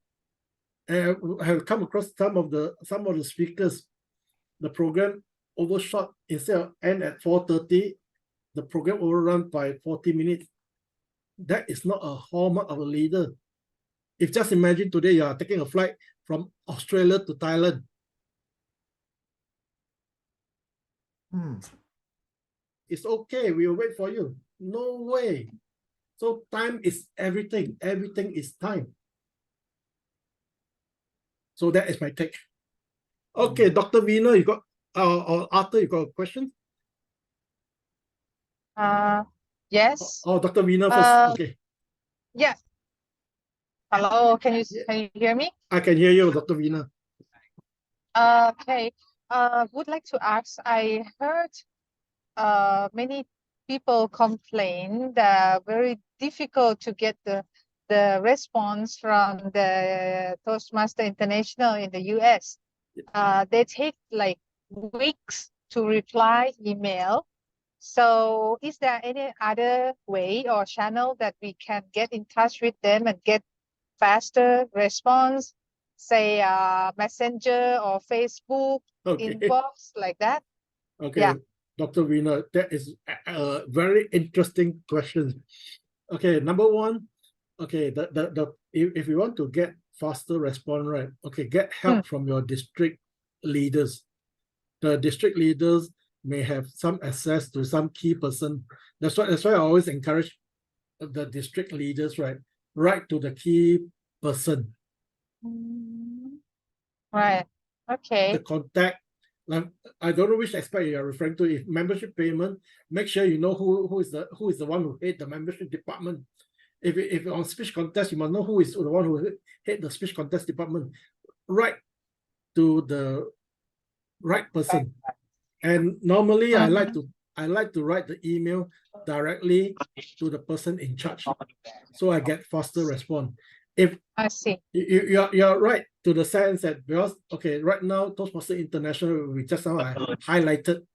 E: And I have come across some of the speakers, the program overshot. Instead of end at 4:30, the program overrun by 40 minutes. That is not a hallmark of a leader. If just imagine today you are taking a flight from Australia to Thailand. It's okay, we will wait for you. No way. So time is everything. Everything is time. So that is my take. Okay, Dr. Veena, you got or Arthur, you got a question?
P: Yes.
E: Oh, Dr. Veena first. Okay.
P: Yeah. Hello, can you hear me?
E: I can hear you, Dr. Veena.
P: Okay. Would like to ask, I heard many people complain that very difficult to get the response from the Toastmaster International in the US. They take like weeks to reply email. So is there any other way or channel that we can get in touch with them and get faster response, say Messenger or Facebook inbox like that?
E: Okay,
P: yeah.
E: Dr. Veena, that is a very interesting question. Okay, number one, okay, if you want to get faster response, right? Okay, get help from your district leaders. The district leaders may have some access to some key person. That's why I always encourage the district leaders, right? Write to the key person.
P: Right. Okay.
E: The contact. Like, I don't know which aspect you are referring to. If membership payment, make sure you know who is the one who head the membership department. If on speech contest, you must know who is the one who head the speech contest department. Write to the right person. And normally I like to write the email directly to the person in charge, so I get faster response. If
P: I see,
E: you're right to the sense that, because okay, right now Toastmasters International, we just now I highlighted,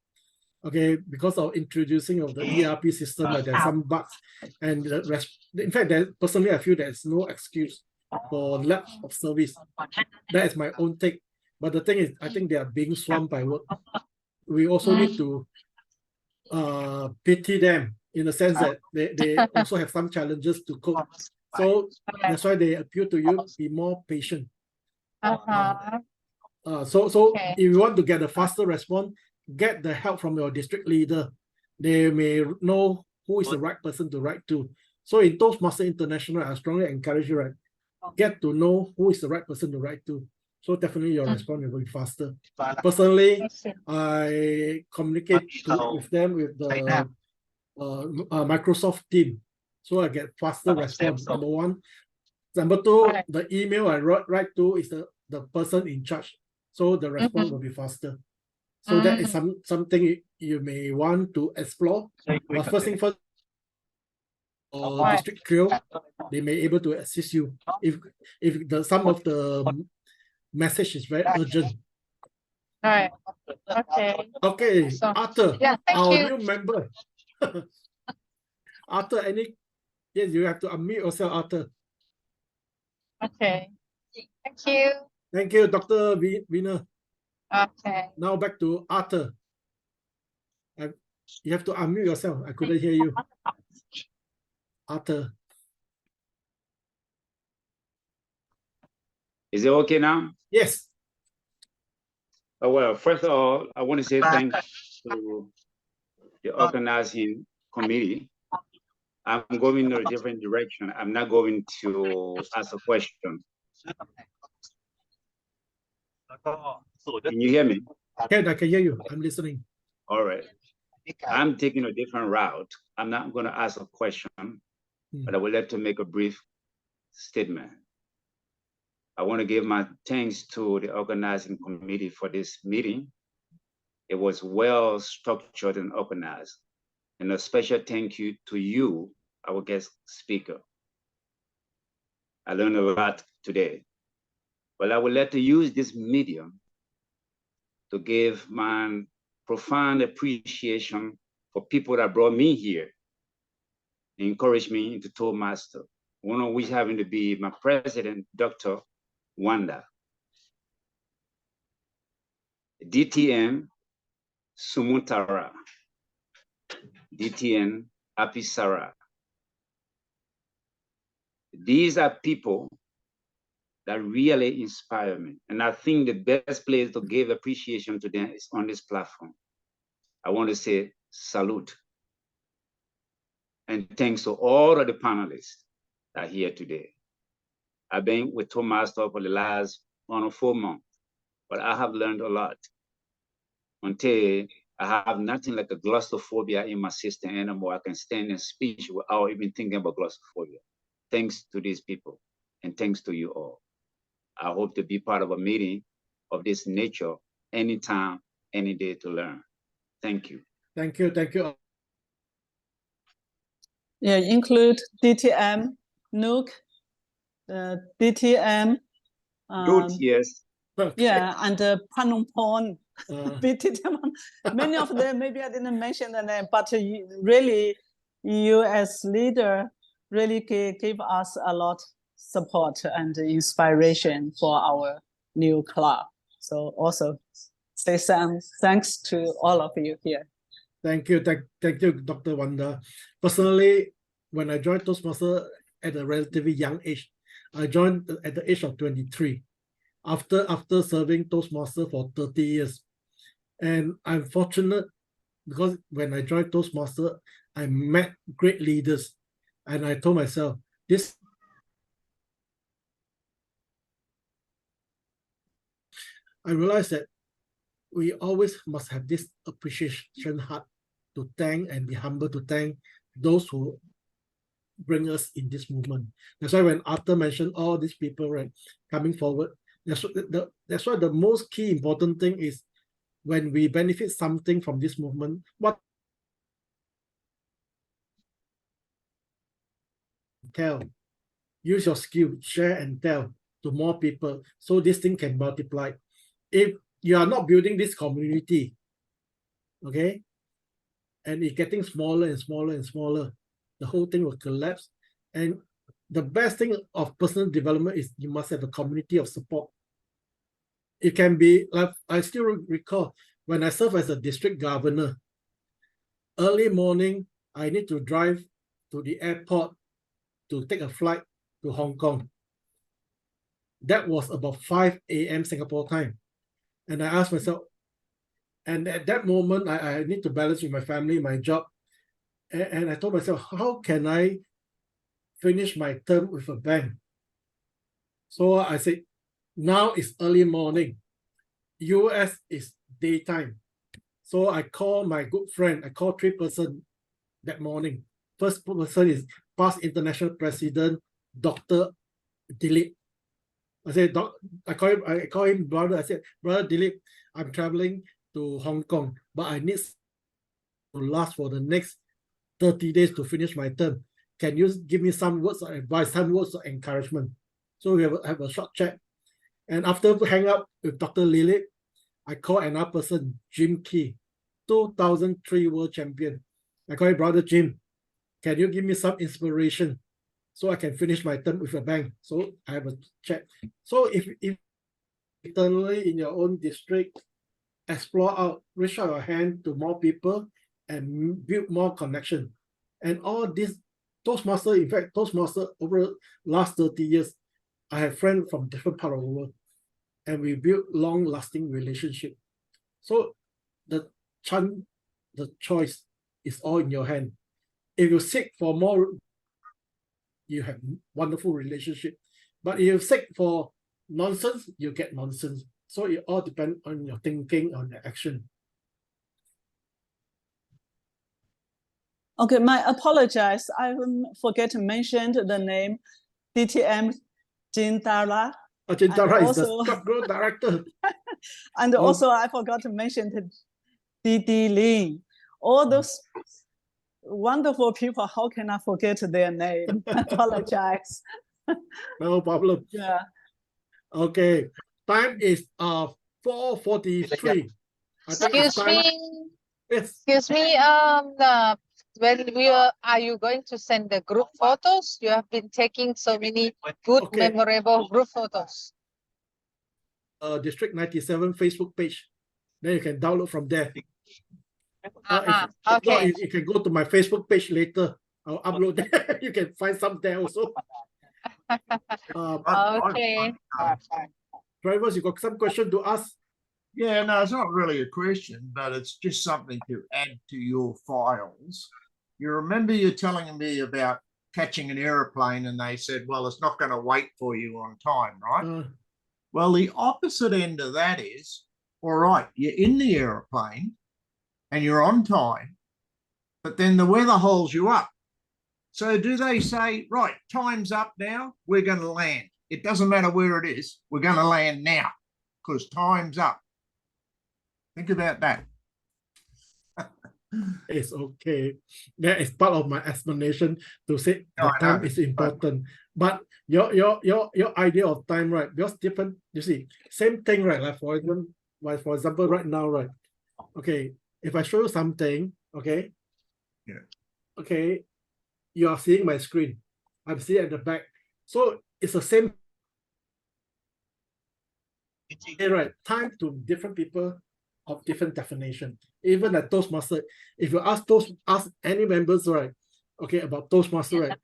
E: okay, because of introducing of the ERP system, there's some bugs, and in fact, personally I feel there's no excuse for lack of service. That is my own take. But the thing is, I think they are being swamped by work. We also need to pity them in the sense that they also have some challenges to cope. So that's why they appeal to you, be more patient. So if you want to get a faster response, get the help from your district leader. They may know who is the right person to write to. So in Toastmasters International, I strongly encourage you, right? Get to know who is the right person to write to. So definitely your response will be faster. Personally, I communicate with them with the Microsoft team. So I get faster response, number one. Number two, the email I write to is the person in charge. So the response will be faster. So that is something you may want to explore. But first thing first, district crew, they may able to assist you if some of the message is very urgent.
P: Right. Okay.
E: Okay,
P: So,
E: Arthur,
P: yeah, thank
E: our
P: you.
E: new member. Arthur, yes, you have to unmute yourself, Arthur.
P: Okay. Thank you.
E: Thank you, Dr. Wiener.
P: Okay.
E: Now back to Arthur. You have to unmute yourself. I couldn't hear you. Arthur.
I: Is it okay now?
E: Yes.
I: Oh, well, first of all, I want to say thanks to the organizing committee. I'm going in a different direction. I'm not going to ask a question. Can you hear me?
E: Yeah, I can hear you. I'm listening.
I: All right. I'm taking a different route. I'm not going to ask a question, but I would like to make a brief statement. I want to give my thanks to the organizing committee for this meeting. It was well structured and organized. And a special thank you to you, our guest speaker. I learned a lot today. But I would like to use this medium to give my profound appreciation for people that brought me here, encouraged me into Toastmasters, one of which having to be my president, Dr. Wanda, DTN Sumutara, DTN Apisara. These are people that really inspire me. And I think the best place to give appreciation to them is on this platform. I want to say salute. And thanks to all of the panelists that are here today. I've been with Toastmasters for the last 1 or 4 months, but I have learned a lot. Until I have nothing like a claustrophobia in my system anymore. I can stand and speak without even thinking about claustrophobia. Thanks to these people, and thanks to you all. I hope to be part of a meeting of this nature anytime, any day to learn. Thank you.
E: Thank you. Thank you.
J: Yeah, include DTM, Nuke, DTM.
I: Good, yes.
J: Yeah, and Panongpon. Many of them, maybe I didn't mention the name, but really, you as leader really give us a lot support and inspiration for our new club. So also say thanks to all of you here.
E: Thank you. Thank you, Dr. Wanda. Personally, when I joined Toastmasters at a relatively young age, I joined at the age of 23 after serving Toastmasters for 30 years. And I'm fortunate because when I joined Toastmasters, I met great leaders. And I told myself, I realized that we always must have this appreciation heart to thank and be humble to thank those who bring us in this movement. That's why when Arthur mentioned all these people, right, coming forward, that's why the most key important thing is when we benefit something from this movement, use your skill, share and tell to more people so this thing can multiply. If you are not building this community, okay, and it's getting smaller and smaller and smaller, the whole thing will collapse. And the best thing of personal development is you must have a community of support. It can be like, I still recall when I served as a district governor, early morning, I need to drive to the airport to take a flight to Hong Kong. That was about 5 a.m. Singapore time. And I asked myself, and at that moment, I need to balance with my family, my job. And I told myself, how can I finish my term with a bang? So I said, now it's early morning. US is daytime. So I call my good friend. I call 3 persons that morning. First person is past international president, Dr. Dilip. I said, I call him brother. I said, brother Dilip, I'm traveling to Hong Kong, but I need to last for the next 30 days to finish my term. Can you give me some words of advice, some words of encouragement? So we have a short chat. And after hang up with Dr. Dilip, I call another person, Jim Key, 2003 world champion. I call him brother Jim. Can you give me some inspiration so I can finish my term with a bang? So I have a chat. So if internally in your own district, explore out, reach out your hand to more people and build more connection. And all this Toastmaster, in fact, Toastmaster over the last 30 years, I have friends from different parts of the world, and we build long-lasting relationship. So the choice is all in your hand. If you seek for more, you have wonderful relationship. But if you seek for nonsense, you get nonsense. So it all depends on your thinking, on your action.
J: Okay, my apologize. I forget to mention the name DTM Jindara.
E: Jindara is the club growth director.
J: And also I forgot to mention the Didi Lin. All those wonderful people, how can I forget their name? I apologize.
E: No problem.
J: Yeah.
E: Okay. Time is 4:43.
P: Excuse me.
E: Yes.
P: Excuse me. When are you going to send the group photos? You have been taking so many good, memorable group photos.
E: District 97 Facebook page. Then you can download from there.
P: Okay.
E: You can go to my Facebook page later. I'll upload there. You can find some there also.
P: Okay.
E: Drivers, you got some question to ask?
N: Yeah, no, it's not really a question, but it's just something to add to your files. You remember you telling me about catching an aeroplane and they said, well, it's not going to wait for you on time, right? Well, the opposite end of that is, all right, you're in the aeroplane and you're on time, but then the weather holds you up. So do they say, right, time's up now, we're going to land. It doesn't matter where it is, we're going to land now because time's up. Think about that.
E: It's okay. That is part of my explanation to say the time is important. But your idea of time, right? Because different, you see, same thing, right? Like for example, right now, right? Okay, if I show you something, okay?
N: Yeah.
E: Okay, you are seeing my screen. I'm seeing at the back. So it's the same. Right, time to different people of different definition. Even at Toastmaster, if you ask any members, right, okay, about Toastmaster, right,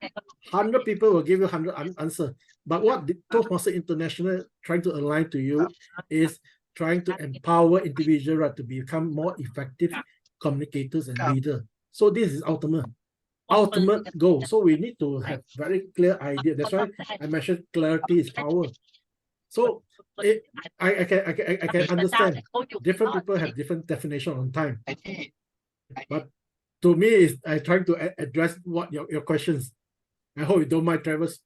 E: 100 people will give you 100 answer. But what the Toastmaster International trying to align to you is trying to empower individuals, right, to become more effective communicators and leaders. So this is ultimate goal. So we need to have very clear idea. That's why I mentioned clarity is power. So I can understand different people have different definition on time. But to me, is I trying to address what your questions. I hope you don't mind, Travis.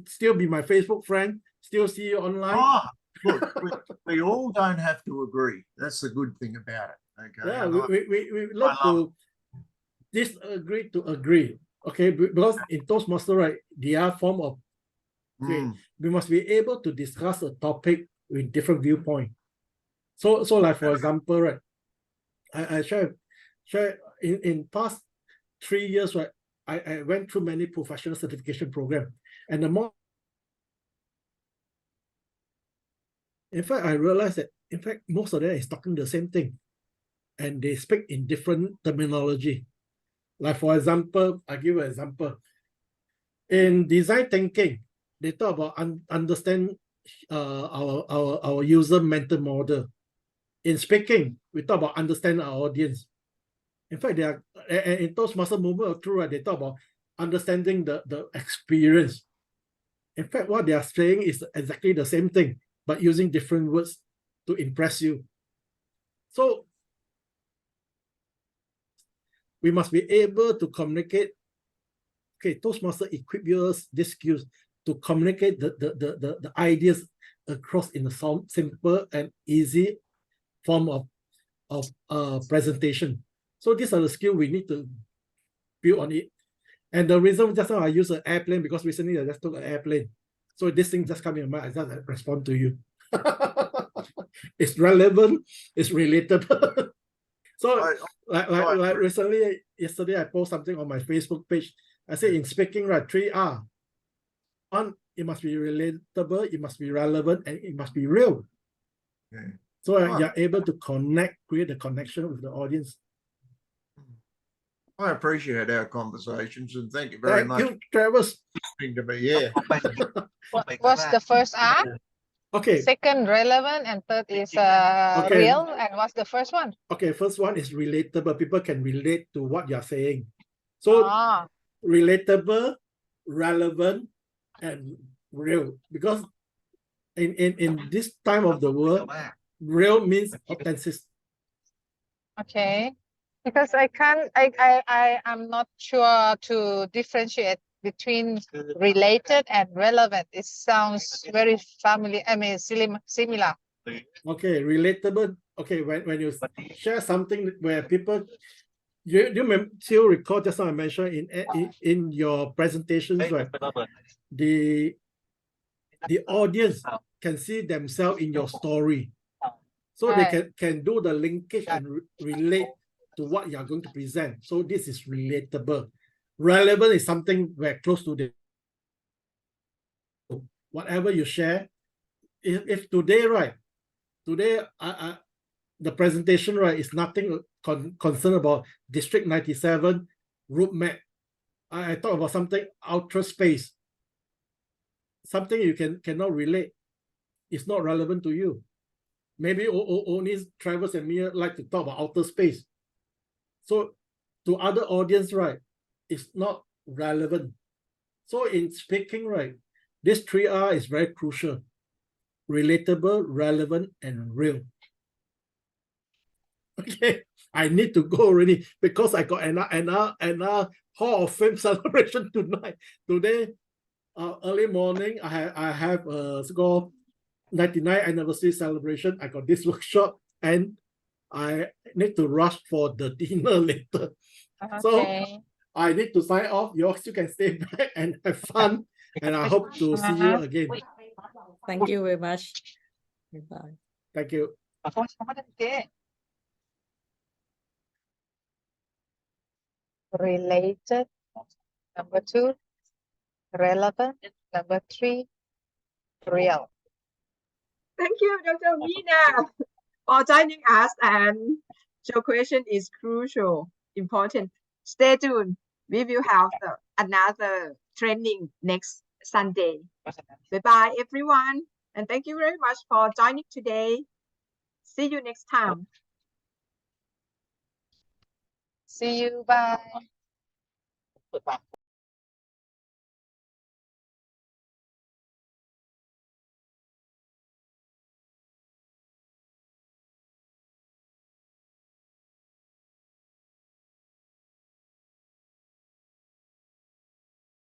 E: Still be my Facebook friend. Still see you online.
N: Look, we all don't have to agree. That's the good thing about it. Okay.
E: Yeah, we love to disagree to agree. Okay, because in Toastmaster, right, they are form of we must be able to discuss a topic with different viewpoint. So like for example, right, I share in past 3 years, right, I went through many professional certification programs, and the more, in fact, I realized that in fact most of them is talking the same thing, and they speak in different terminology. Like for example, I give you an example. In design thinking, they talk about understand our user mental model. In speaking, we talk about understand our audience. In fact, they are in Toastmaster movement of truth, right, they talk about understanding the experience. In fact, what they are saying is exactly the same thing, but using different words to impress you. So we must be able to communicate. Okay, Toastmaster equip us these skills to communicate the ideas across in a simple and easy form of presentation. So these are the skills we need to build on it. And the reason just now I use an airplane because recently I just took an airplane. So this thing just come in my mind, I just respond to you. It's relevant, it's relatable. So like recently, yesterday I posted something on my Facebook page. I said in speaking, right, 3R. One, it must be relatable, it must be relevant, and it must be real.
N: Okay.
E: So you're able to create a connection with the audience.
N: I appreciate our conversations and thank you very much.
E: Thank you, Travis.
N: To be, yeah.
P: What's the first R?
E: Okay.
P: Second, relevant, and third is
E: Okay.
P: real. And what's the first one?
E: Okay, first one is relatable. People can relate to what you're saying. So relatable, relevant, and real. Because in this time of the world, real means authenticity.
P: Okay. Because I'm not sure to differentiate between related and relevant. It sounds very familiar. I mean, similar.
E: Okay, relatable. Okay, when you share something where people, you still recall just now I mentioned in your presentations, right? The audience can see themselves in your story, so they can do the linkage and relate to what you are going to present. So this is relatable. Relevant is something where close to the whatever you share. If today, right? Today, the presentation, right, is nothing concerned about District 97 route map. I talk about something outer space, something you cannot relate. It's not relevant to you. Maybe only Travis and me like to talk about outer space. So to other audience, right, it's not relevant. So in speaking, right, this 3R is very crucial. Relatable, relevant, and real. Okay, I need to go already because I got another Hall of Fame celebration tonight. Today, early morning, I have a 99th anniversary celebration. I got this workshop and I need to rush for the dinner later. Okay. So I need to sign off. You also can stay back and have fun. And I hope to see you again.
Q: Thank you very much. Goodbye.
E: Thank you.
P: Related, number 2. Relevant, number 3. Real.
C: Thank you, Dr. Mina, for joining us, and your question is crucial, important. Stay tuned. We will have another training next Sunday. Bye-bye, everyone. And thank you very much for joining today. See you next time.
P: See you. Bye.